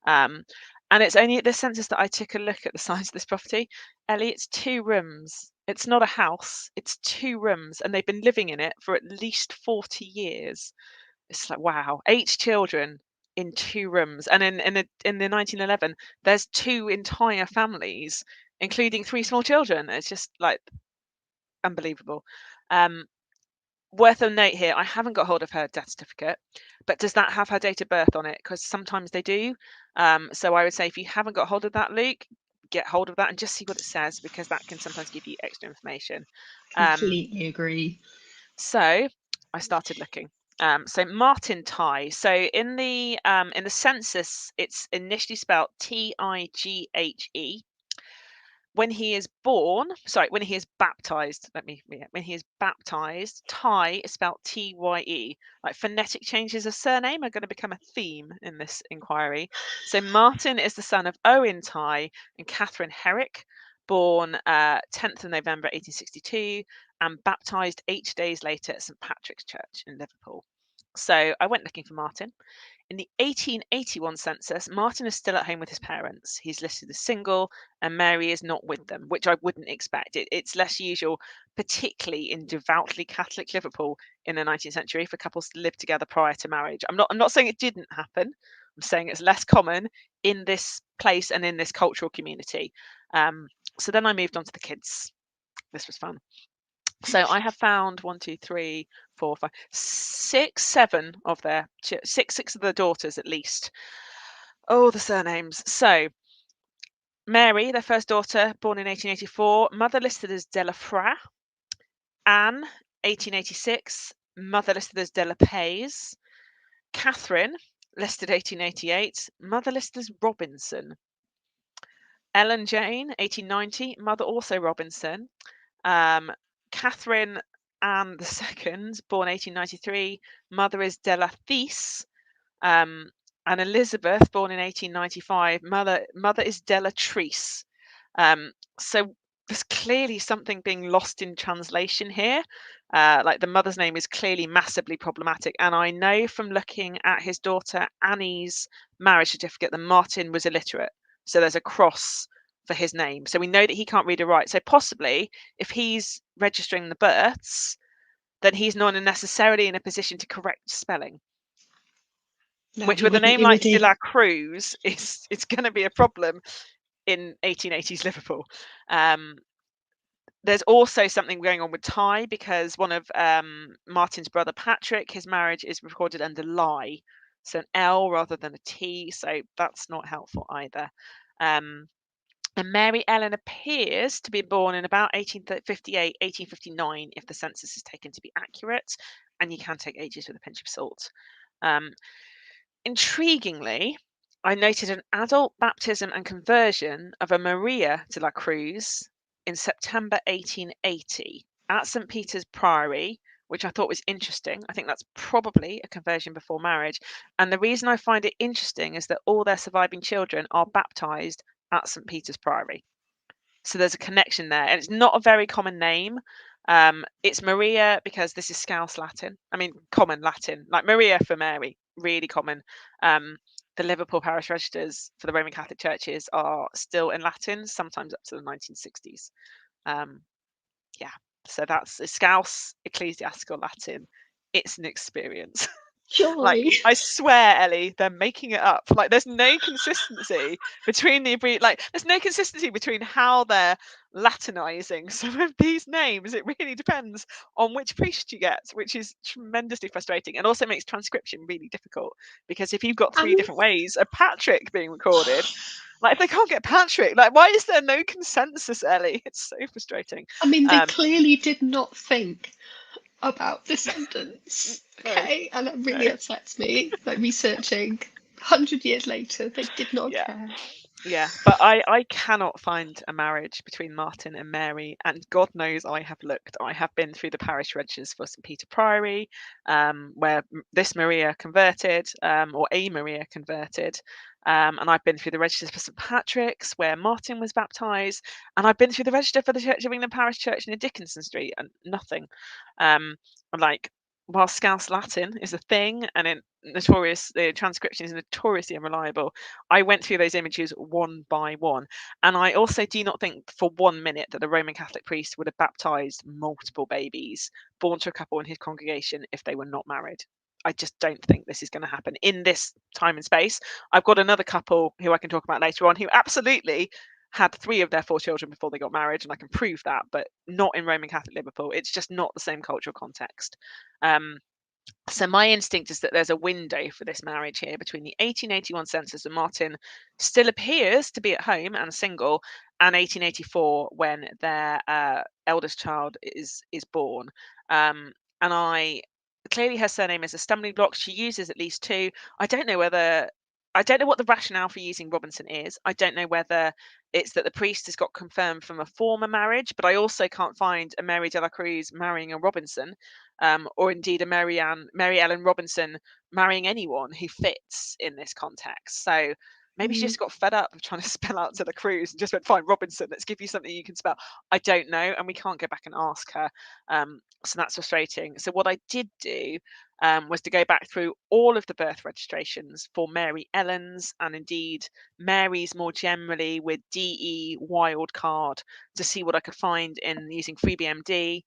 And it's only at this census that I took a look at the size of this property. Ellie, it's 2 rooms. It's not a house, it's 2 rooms, and they've been living in it for at least 40 years. It's like, wow, 8 children in 2 rooms. And in the 1911, there's 2 entire families, including 3 small children. It's just like unbelievable. Worth a note here, I haven't got hold of her death certificate, but does that have her date of birth on it? Because sometimes they do. So I would say if you haven't got hold of that, Luke, get hold of that and just see what it says, because that can sometimes give you extra information. Completely agree. So I started looking. So Martin Tighe. So in the census, it's initially spelled Tighe. When he is when he is baptized, when he is baptized, Tighe is spelled Tye. Like, phonetic changes of surname are going to become a theme in this inquiry. So Martin is the son of Owen Tighe and Catherine Herrick, born 10th of November 1862 and baptized 8 days later at St Patrick's Church in Liverpool. So I went looking for Martin. In the 1881 census, Martin is still at home with his parents. He's listed as single, and Mary is not with them, which I wouldn't expect. It's less usual, particularly in devoutly Catholic Liverpool in the 19th century, for couples to live together prior to marriage. I'm not saying it didn't happen. I'm saying it's less common in this place and in this cultural community. So then I moved on to the kids. This was fun. So I have found 1, 2, 3, 4, 5, 6, 7 of their six of the daughters at least. Oh, the surnames. So Mary, their first daughter, born in 1884, mother listed as de la Fra. Anne, 1886, mother listed as de la Pays. Catherine, listed 1888, mother listed as Robinson. Ellen Jane, 1890, mother also Robinson. Catherine Anne II, born 1893, mother is de la These. And Elizabeth, born in 1895, mother is de la Treese. So there's clearly something being lost in translation here. Like the mother's name is clearly massively problematic. And I know from looking at his daughter Annie's marriage certificate that Martin was illiterate. So there's a cross for his name. So we know that he can't read or write. So possibly if he's registering the births, then he's not necessarily in a position to correct spelling. No, Which he with a wouldn't. name like De La Cruz, it's going to be a problem in 1880s Liverpool. There's also something going on with Ty because one of Martin's brother Patrick, his marriage is recorded under Lie, so an L rather than a T, so that's not helpful either. And Mary Ellen appears to be born in about 1858, 1859, if the census is taken to be accurate, and you can take ages with a pinch of salt. Intriguingly, I noted an adult baptism and conversion of a Maria de la Cruz in September 1880 at St. Peter's Priory, which I thought was interesting. I think that's probably a conversion before marriage. And the reason I find it interesting is that all their surviving children are baptized at St. Peter's Priory. So there's a connection there. And it's not a very common name. It's Maria because this is Scouse Latin. I mean, common Latin, like Maria for Mary, really common. The Liverpool parish registers for the Roman Catholic churches are still in Latin, sometimes up to the 1960s. Yeah, so that's Scouse Ecclesiastical Latin. It's an experience. Like, Surely. I swear, Ellie, they're making it up. Like, there's no consistency between there's no consistency between how they're Latinizing some of these names. It really depends on which priest you get, which is tremendously frustrating and also makes transcription really difficult because if you've got three different ways of Patrick being recorded, like if they can't get Patrick, like why is there no consensus, Ellie? It's so frustrating. I mean, they clearly did not think about the sentence. No, Okay, and that really no. upsets me. Like researching 100 years later, they did not Yeah. care. Yeah, but I cannot find a marriage between Martin and Mary, and God knows I have looked. I have been through the parish registers for St. Peter Priory, where this Maria converted, or a Maria converted, and I've been through the registers for St. Patrick's, where Martin was baptised, and I've been through the register for the Church of England Parish Church near Dickinson Street, and nothing. Like, while Scouse Latin is a thing, and the transcription is notoriously unreliable, I went through those images one by one. And I also do not think for 1 minute that the Roman Catholic priest would have baptized multiple babies born to a couple in his congregation if they were not married. I just don't think this is going to happen in this time and space. I've got another couple who I can talk about later on who absolutely had 3 of their 4 children before they got married, and I can prove that, but not in Roman Catholic Liverpool. It's just not the same cultural context. So my instinct is that there's a window for this marriage here between the 1881 census when Martin still appears to be at home and single, and 1884 when their eldest child is born. And clearly her surname is a stumbling block. She uses at least 2. I don't know what the rationale for using Robinson is. I don't know whether it's that the priest has got confirmed from a former marriage, but I also can't find a Mary de la Cruz marrying a Robinson, or indeed a Mary Ellen Robinson marrying anyone who fits in this context. So maybe she just got fed up of trying to spell out de la Cruz and just went, fine, Robinson, let's give you something you can spell. I don't know, and we can't go back and ask her. So that's frustrating. So what I did do was to go back through all of the birth registrations for Mary Ellen's and indeed Mary's more generally with DE wildcard to see what I could find in using FreeBMD.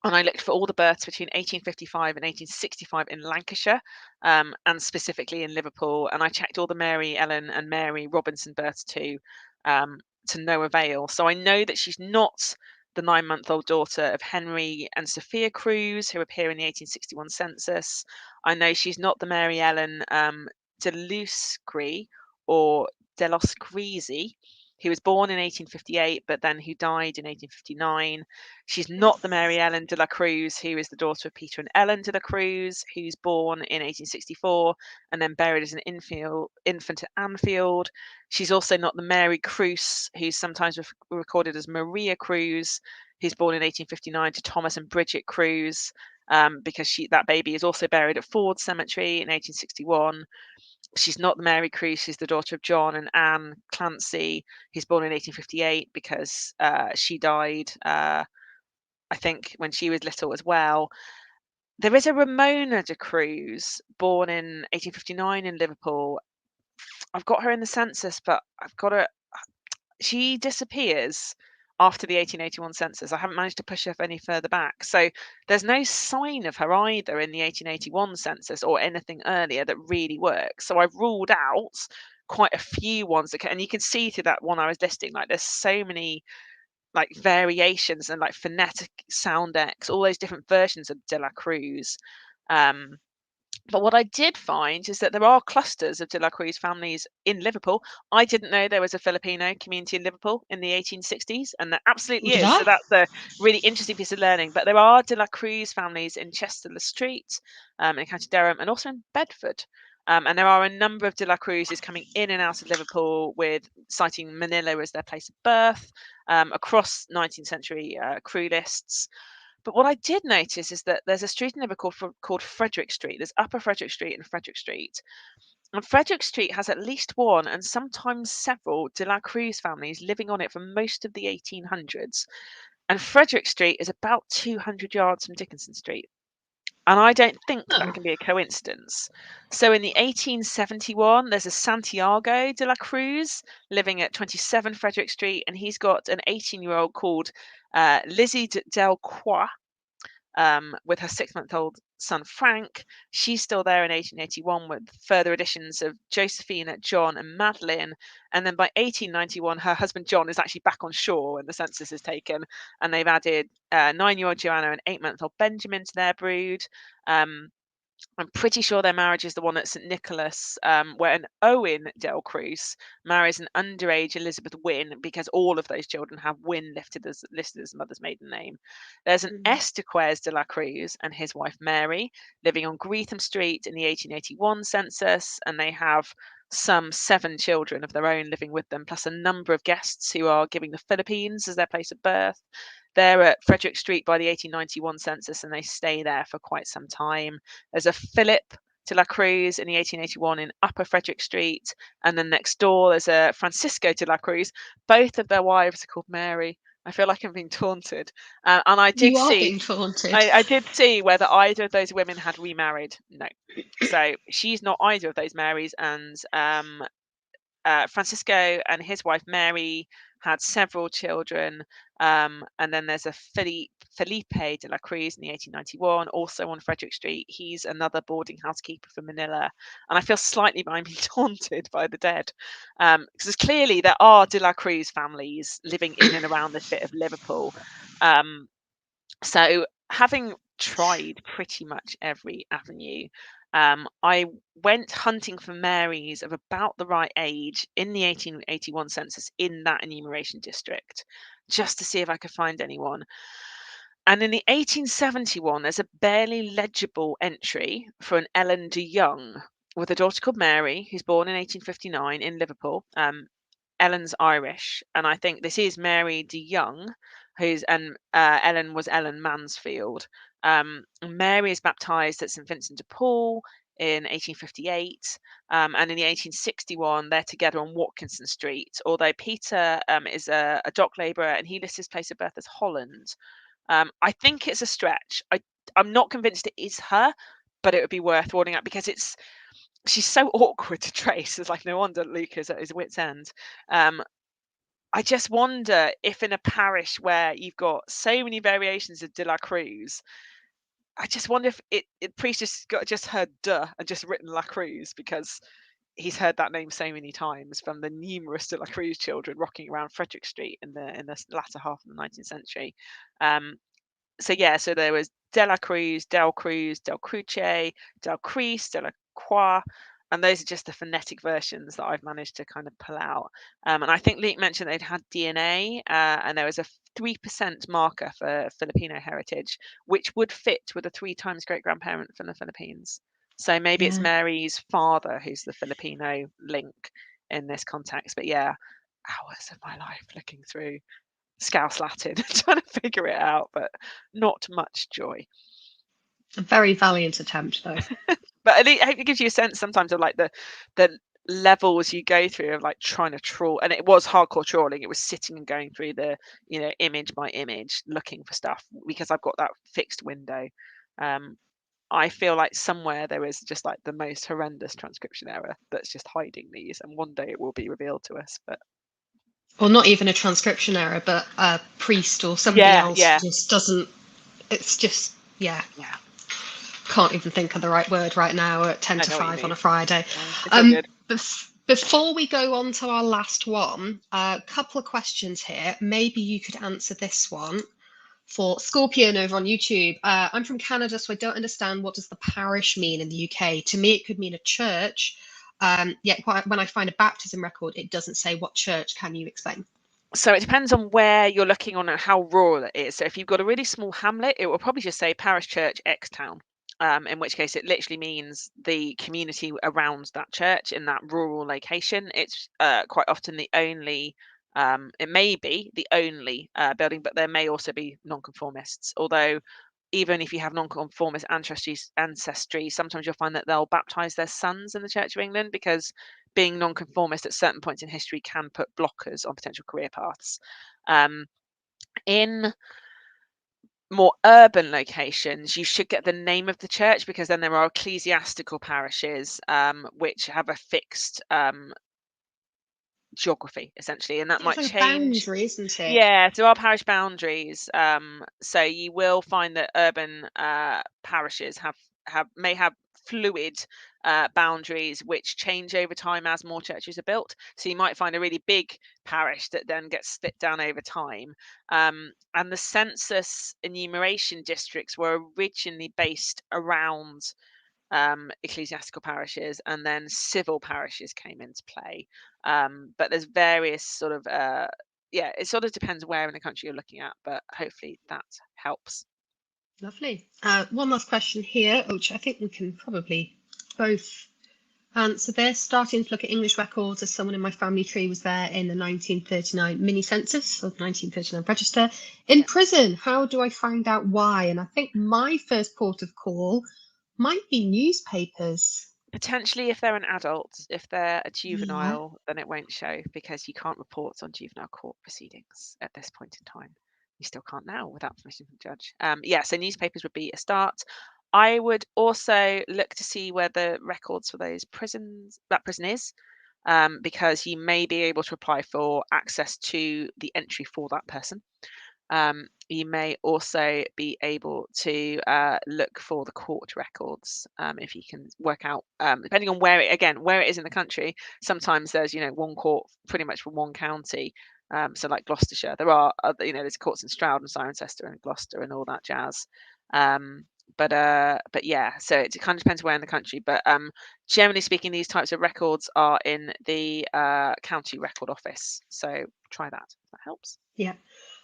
And I looked for all the births between 1855 and 1865 in Lancashire, and specifically in Liverpool. And I checked all the Mary Ellen and Mary Robinson births too, to no avail. So I know that she's not the 9-month-old daughter of Henry and Sophia Cruz, who appear in the 1861 census. I know she's not the Mary Ellen de Luscre or de los Grisi, who was born in 1858, but then who died in 1859. She's not the Mary Ellen de la Cruz, who is the daughter of Peter and Ellen de la Cruz, who's born in 1864 and then buried as an infant at Anfield. She's also not the Mary Cruz, who's sometimes recorded as Maria Cruz, who's born in 1859 to Thomas and Bridget Cruz, because that baby is also buried at Ford Cemetery in 1861. She's not the Mary Cruz, she's the daughter of John and Anne Clancy, who's born in 1858 because she died, I think, when she was little as well. There is a Ramona de Cruz, born in 1859 in Liverpool. I've got her in the census, but she disappears after the 1881 census. I haven't managed to push her any further back. So there's no sign of her either in the 1881 census or anything earlier that really works. So I've ruled out quite a few ones and you can see through that one I was listing, like there's so many like variations and like phonetic sound X, all those different versions of De La Cruz. But what I did find is that there are clusters of De La Cruz families in Liverpool. I didn't know there was a Filipino community in Liverpool in the 1860s, and there absolutely is. So that's a really interesting piece of learning. But there are De La Cruz families in Chester-le-Street, in County Durham, and also in Bedford. And there are a number of De La Cruzes coming in and out of Liverpool, with citing Manila as their place of birth, across 19th century crew lists. But what I did notice is that there's a street in Liverpool called Frederick Street. There's Upper Frederick Street and Frederick Street. And Frederick Street has at least one and sometimes several De La Cruz families living on it for most of the 1800s. And Frederick Street is about 200 yards from Dickinson Street. And I don't think that can be a coincidence. So in the 1871, there's a Santiago de la Cruz living at 27 Frederick Street, and he's got an 18-year-old called Lizzie Del Croix, with her 6-month-old son Frank. She's still there in 1881 with further additions of Josephine, John, and Madeline. And then by 1891, her husband John is actually back on shore when the census is taken, and they've added 9-year-old Joanna and 8-month-old Benjamin to their brood. I'm pretty sure their marriage is the one at St Nicholas, where an Owen Del Cruz marries an underage Elizabeth Wynne, because all of those children have Wynne listed as mother's maiden name. There's an Estequez de la Cruz and his wife Mary living on Greetham Street in the 1881 census, and they have some 7 children of their own living with them, plus a number of guests who are giving the Philippines as their place of birth. They're at Frederick Street by the 1891 census, and they stay there for quite some time. There's a Philip de la Cruz in the 1881 in Upper Frederick Street, and then next door there's a Francisco de la Cruz. Both of their wives are called Mary. I feel like I'm being taunted, and I did being taunted. I did see whether either of those women had remarried. No, so she's not either of those Marys, and Francisco and his wife Mary had several children, and then there's a Felipe de la Cruz in the 1891, also on Frederick Street. He's another boarding house keeper for Manila, and I feel slightly being taunted by the dead, because clearly there are de la Cruz families living in and around this bit of Liverpool. So having tried pretty much every avenue, I went hunting for Marys of about the right age in the 1881 census in that enumeration district, just to see if I could find anyone. And in the 1871, there's a barely legible entry for an Ellen de Young with a daughter called Mary, who's born in 1859 in Liverpool. Ellen's Irish, and I think this is Mary de Young, Ellen was Ellen Mansfield. Mary is baptized at St Vincent de Paul in 1858, and in the 1861 they're together on Watkinson Street, although Peter is a dock labourer and he lists his place of birth as Holland. I think it's a stretch. I'm not convinced it is her, but it would be worth warning up because she's so awkward to trace. It's like no wonder Luke is at his wit's end. I just wonder if in a parish where you've got so many variations of De La Cruz, I just wonder if the priest just heard "duh" and just written La Cruz because he's heard that name so many times from the numerous De La Cruz children rocking around Frederick Street in the latter half of the 19th century. So there was De La Cruz, Del Cruz, Del Cruce, Del Cris, De La Croix, and those are just the phonetic versions that I've managed to kind of pull out. And I think Luke mentioned they'd had DNA, and there was a 3% marker for Filipino heritage, which would fit with a 3 times great grandparent from the Philippines. So maybe it's Yeah. Mary's father who's the Filipino link in this context. But yeah, hours of my life looking through Scouse Latin trying to figure it out, but not much joy. A very valiant attempt, though. But I hope it gives you a sense sometimes of like the levels you go through of like trying to trawl, and it was hardcore trawling. It was sitting and going through the, you know, image by image looking for stuff because I've got that fixed window. I feel like somewhere there is just like the most horrendous transcription error that's just hiding these, and one day it will be revealed to us. But Or not even a transcription error, but a priest or somebody else yeah, just doesn't. It's just, yeah. yeah. Can't even think of the right word right now at 10 I to know what you 5 on mean. a Friday. It's all good. Before we go on to our last one, a couple of questions here. Maybe you could answer this one for Scorpion over on YouTube. I'm from Canada, so I don't understand what does the parish mean in the UK. To me, it could mean a church. Yet when I find a baptism record, it doesn't say what church. Can you explain? So it depends on where you're looking on and how rural it is. So if you've got a really small hamlet, it will probably just say parish church X town. In which case it literally means the community around that church in that rural location. It's quite often the only, it may be the only building, but there may also be nonconformists. Although even if you have nonconformist ancestry, sometimes you'll find that they'll baptize their sons in the Church of England because being nonconformist at certain points in history can put blockers on potential career paths. In more urban locations, you should get the name of the church because then there are ecclesiastical parishes which have a fixed geography essentially, and that It's might like a change. boundary, isn't it? Yeah, there are parish boundaries. So you will find that urban parishes may have fluid boundaries which change over time as more churches are built. So you might find a really big parish that then gets split down over time. And the census enumeration districts were originally based around ecclesiastical parishes, and then civil parishes came into play. But there's various sort of yeah, it sort of depends where in the country you're looking at, but hopefully that helps. Lovely. One last question here, which I think we can probably both answer this. Starting to look at English records as someone in my family tree was there in the 1939 mini census or the 1939 register. In prison, how do I find out why? And I think my first port of call might be newspapers. Potentially, if they're an adult, if they're a Yeah. juvenile, then it won't show because you can't report on juvenile court proceedings at this point in time. You still can't now without permission from the judge. Yeah, so newspapers would be a start. I would also look to see where the records for that prison is, because you may be able to apply for access to the entry for that person. You may also be able to look for the court records if you can work out, depending on where it is in the country. Sometimes there's one court pretty much for one county. So like Gloucestershire, there are other, there's courts in Stroud and Cirencester and Gloucester and all that jazz. But yeah, so it kind of depends where in the country. But generally speaking, these types of records are in the county record office. So try that if that helps. Yeah.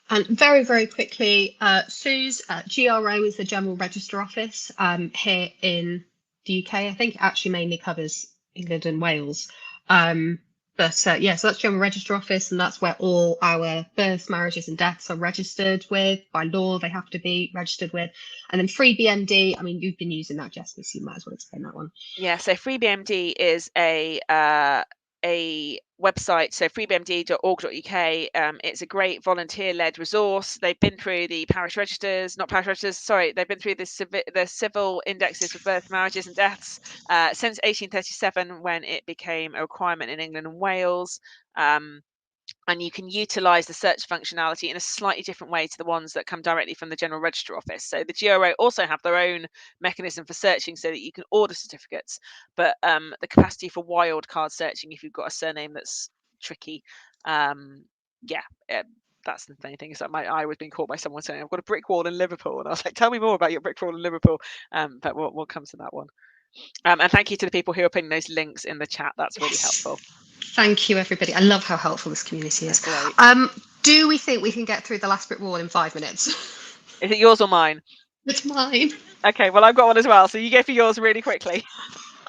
And very, very quickly, Sue's GRO is the General Register Office here in the UK. I think it actually mainly covers England and Wales. Yeah, so that's General Register Office, and that's where all our births, marriages, and deaths are registered with. By law, they have to be registered with. And then Free BMD, I mean, you've been using that, Jessamy, so you might as well explain that one. Yeah, so FreeBMD is a website, so freebmd.org.uk. It's a great volunteer-led resource. They've been through the parish registers, not parish registers, sorry, they've been through the civil indexes for birth, marriages and deaths since 1837 when it became a requirement in England and Wales. And you can utilize the search functionality in a slightly different way to the ones that come directly from the General Register Office. So the GRO also have their own mechanism for searching so that you can order certificates, but the capacity for wildcard searching, if you've got a surname that's tricky, that's the funny thing, is that I was being caught by someone saying, I've got a brick wall in Liverpool. And I was like, tell me more about your brick wall in Liverpool. But we'll come to that one. And thank you to the people who are putting those links in the chat. That's really helpful. Thank you, everybody. I love how helpful this community is. Great. Do we think we can get through the last brick wall in 5 minutes? Is it yours or mine? It's mine. Okay, well, I've got one as well. So you go for yours really quickly.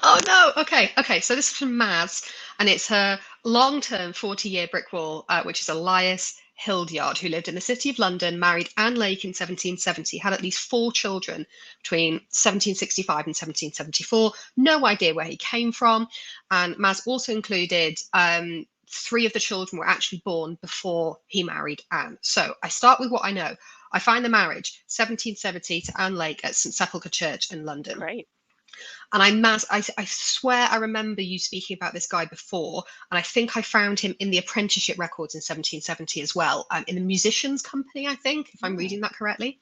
Oh, no. Okay. So this is from Maz, and it's her long-term 40-year brick wall, which is Elias Hildyard, who lived in the City of London, married Anne Lake in 1770, had at least 4 children between 1765 and 1774. No idea where he came from. And Maz also included 3 of the children were actually born before he married Anne. So I start with what I know. I find the marriage 1770 to Anne Lake at St Sepulchre Church in London. Great. And I swear I remember you speaking about this guy before, and I think I found him in the apprenticeship records in 1770 as well, in the Musicians' Company, I think, if I'm reading that correctly.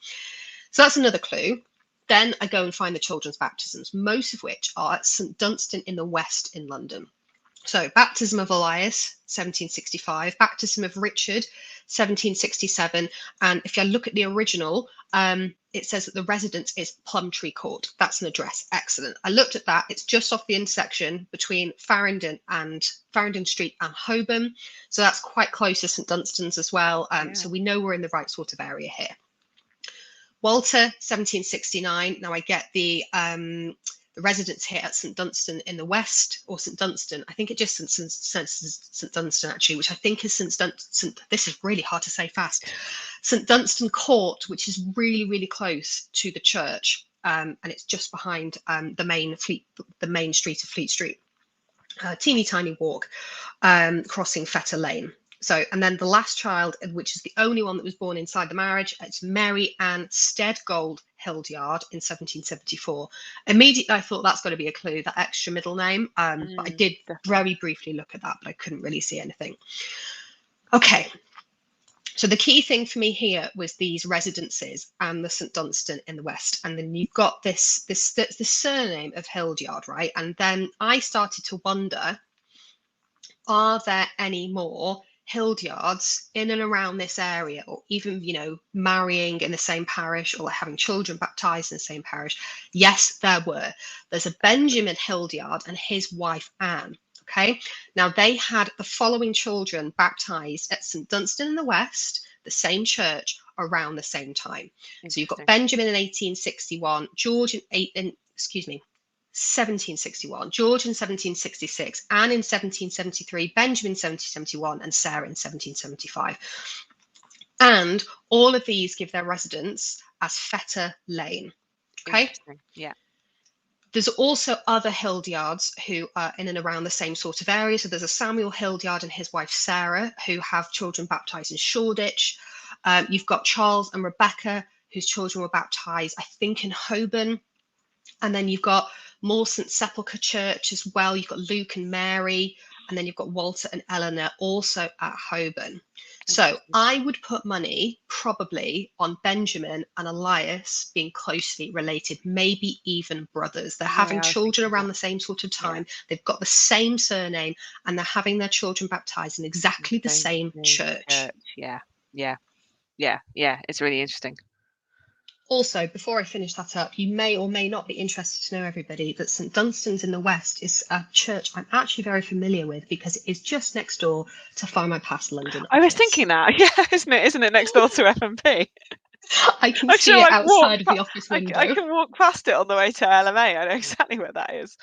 So that's another clue. Then I go and find the children's baptisms, most of which are at St Dunstan in the West in London. So baptism of Elias, 1765, baptism of Richard, 1767. And if you look at the original, it says that the residence is Plumtree Court. That's an address. Excellent. I looked at that. It's just off the intersection between Farringdon Street and Holborn. So that's quite close to St Dunstan's as well. So we know we're in the right sort of area here. Walter, 1769. Now I get the residence here at St Dunstan in the West, or St Dunstan. I think it just says St Dunstan actually, which I think is St Dunstan. This is really hard to say fast. St Dunstan Court, which is really, really close to the church, and it's just behind the main street of Fleet Street. Teeny tiny walk, crossing Fetter Lane. So, and then the last child, which is the only one that was born inside the marriage, it's Mary Ann Steadgold Hildyard in 1774. Immediately, I thought that's got to be a clue, that extra middle name. But I did very briefly look at that, but I couldn't really see anything. Okay. So the key thing for me here was these residences and the St Dunstan in the West. And then you've got this surname of Hildyard, right? And then I started to wonder, are there any more Hildyards in and around this area, or even, marrying in the same parish or having children baptized in the same parish? Yes, there were. There's a Benjamin Hildyard and his wife Anne. Okay, now they had the following children baptized at St Dunstan in the West, the same church, around the same time. So you've got Benjamin in 1861, George in 1761, George in 1766, Anne in 1773, Benjamin in 1771, and Sarah in 1775. And all of these give their residence as Fetter Lane. Okay. Yeah. There's also other Hildyards who are in and around the same sort of area. So there's a Samuel Hildyard and his wife Sarah who have children baptized in Shoreditch. You've got Charles and Rebecca whose children were baptized, I think, in Holborn. And then you've got more St Sepulchre Church as well. You've got Luke and Mary, and then you've got Walter and Eleanor also at Holborn. So I would put money probably on Benjamin and Elias being closely related, maybe even brothers. They're having children around the same sort of time. They've got the same surname, and they're having their children baptized in exactly the same church. Yeah. It's really interesting. Also, before I finish that up, you may or may not be interested to know, everybody, that St Dunstan's in the West is a church I'm actually very familiar with because it is just next door to Findmypast London. I was thinking that, isn't it next door to FMP? I can see it outside of the office window. I can walk past it on the way to LMA. I know exactly where that is.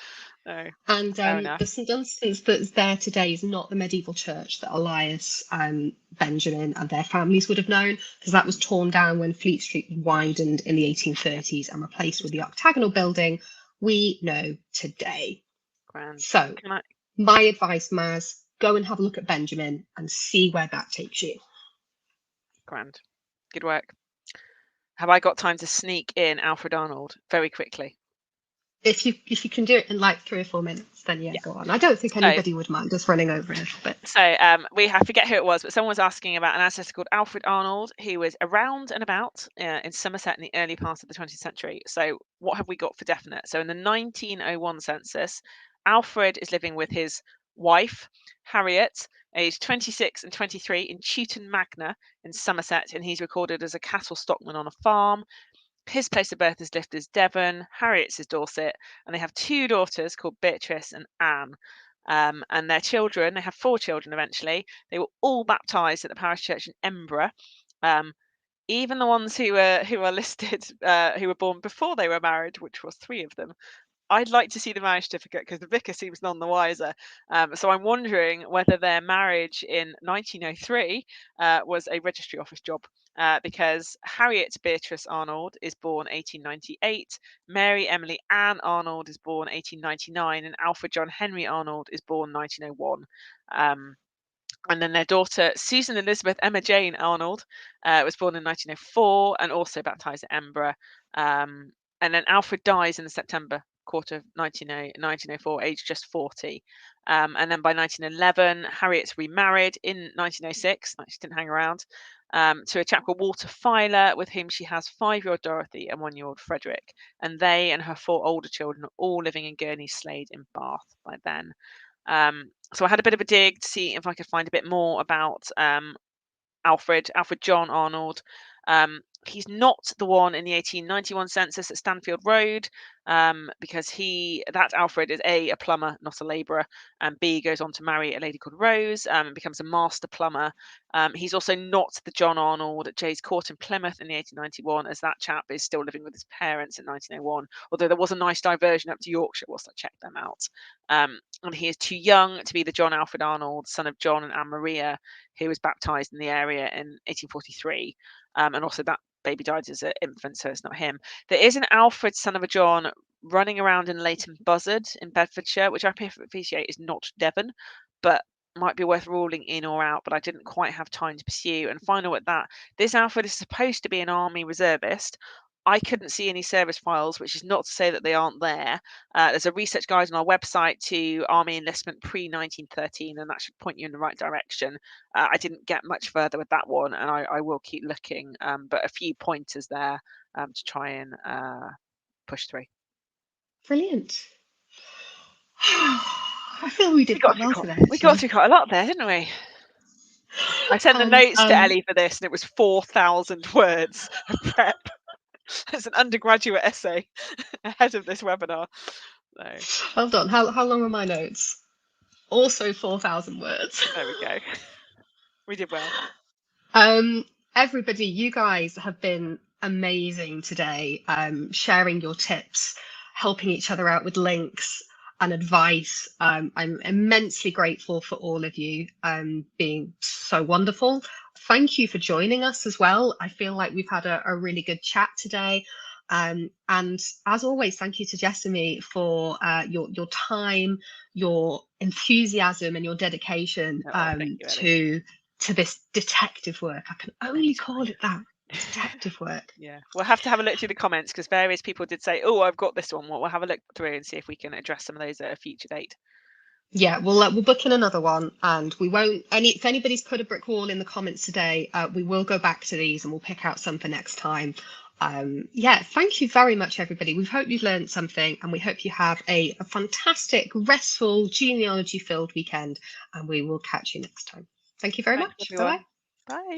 No, and the St Dunstan's that's there today is not the medieval church that Elias, Benjamin and their families would have known, because that was torn down when Fleet Street widened in the 1830s and replaced with the octagonal building we know today. Grand. So my advice, Maz, go and have a look at Benjamin and see where that takes you. Grand. Good work. Have I got time to sneak in Alfred Arnold very quickly? If you can do it in like 3 or 4 minutes, then go on. I don't think anybody would mind us running over a little bit. So I forget who it was, but someone was asking about an ancestor called Alfred Arnold, who was around and about in Somerset in the early part of the 20th century. So what have we got for definite? So in the 1901 census, Alfred is living with his wife, Harriet, aged 26 and 23 in Chewton Magna in Somerset, and he's recorded as a cattle stockman on a farm. His place of birth is listed as Devon, Harriet's is Dorset, and they have 2 daughters called Beatrice and Anne. And their children, they had 4 children eventually. They were all baptised at the parish church in Edinburgh. Even the ones who are listed, who were born before they were married, which was 3 of them. I'd like to see the marriage certificate because the vicar seems none the wiser. So I'm wondering whether their marriage in 1903 was a registry office job, because Harriet Beatrice Arnold is born 1898, Mary Emily Ann Arnold is born 1899, and Alfred John Henry Arnold is born 1901. And then their daughter, Susan Elizabeth Emma Jane Arnold, was born in 1904 and also baptised at Edinburgh. And then Alfred dies in the September quarter of 1904, aged just 40. And then by 1911, Harriet's remarried in 1906. She didn't hang around. To a chap called Walter Filer, with whom she has 5-year-old Dorothy and 1-year-old Frederick. And they and her 4 older children are all living in Gurney Slade in Bath by then. So I had a bit of a dig to see if I could find a bit more about Alfred John Arnold. He's not the one in the 1891 census at Stanfield Road, because that Alfred is A, a plumber, not a labourer, and B, goes on to marry a lady called Rose, and becomes a master plumber. He's also not the John Arnold at Jay's Court in Plymouth in the 1891, as that chap is still living with his parents in 1901, although there was a nice diversion up to Yorkshire whilst I checked them out. And he is too young to be the John Alfred Arnold, son of John and Anne Maria, who was baptised in the area in 1843. And also that baby died as an infant, so it's not him. There is an Alfred, son of a John, running around in Leighton Buzzard in Bedfordshire, which I appreciate is not Devon, but might be worth ruling in or out, but I didn't quite have time to pursue. And final at that, this Alfred is supposed to be an army reservist. I couldn't see any service files, which is not to say that they aren't there. There's a research guide on our website to army enlistment pre-1913, and that should point you in the right direction. I didn't get much further with that one, and I will keep looking, but a few pointers there to try and push through. Brilliant. I feel we did quite well today. We got through quite a lot there, didn't we? I sent the notes to Ellie for this, and it was 4,000 words of prep. It's an undergraduate essay ahead of this webinar. So. Hold on, how long are my notes? Also 4,000 words. There we go. We did well. Everybody, you guys have been amazing today, sharing your tips, helping each other out with links and advice. I'm immensely grateful for all of you being so wonderful. Thank you for joining us as well. I feel like we've had a really good chat today. And as always, thank you to Jessamy for your time, your enthusiasm and your dedication to this detective work. I can only call it that. Detective work. Yeah, we'll have to have a look through the comments because various people did say, oh, I've got this one. We'll have a look through and see if we can address some of those at a future date. Yeah, we'll book in another one, and we won't. If anybody's put a brick wall in the comments today, we will go back to these and we'll pick out some for next time. Yeah, thank you very much, everybody. We hope you've learned something, and we hope you have a fantastic, restful, genealogy-filled weekend, and we will catch you next time. Thank you very much. Bye-bye. Bye.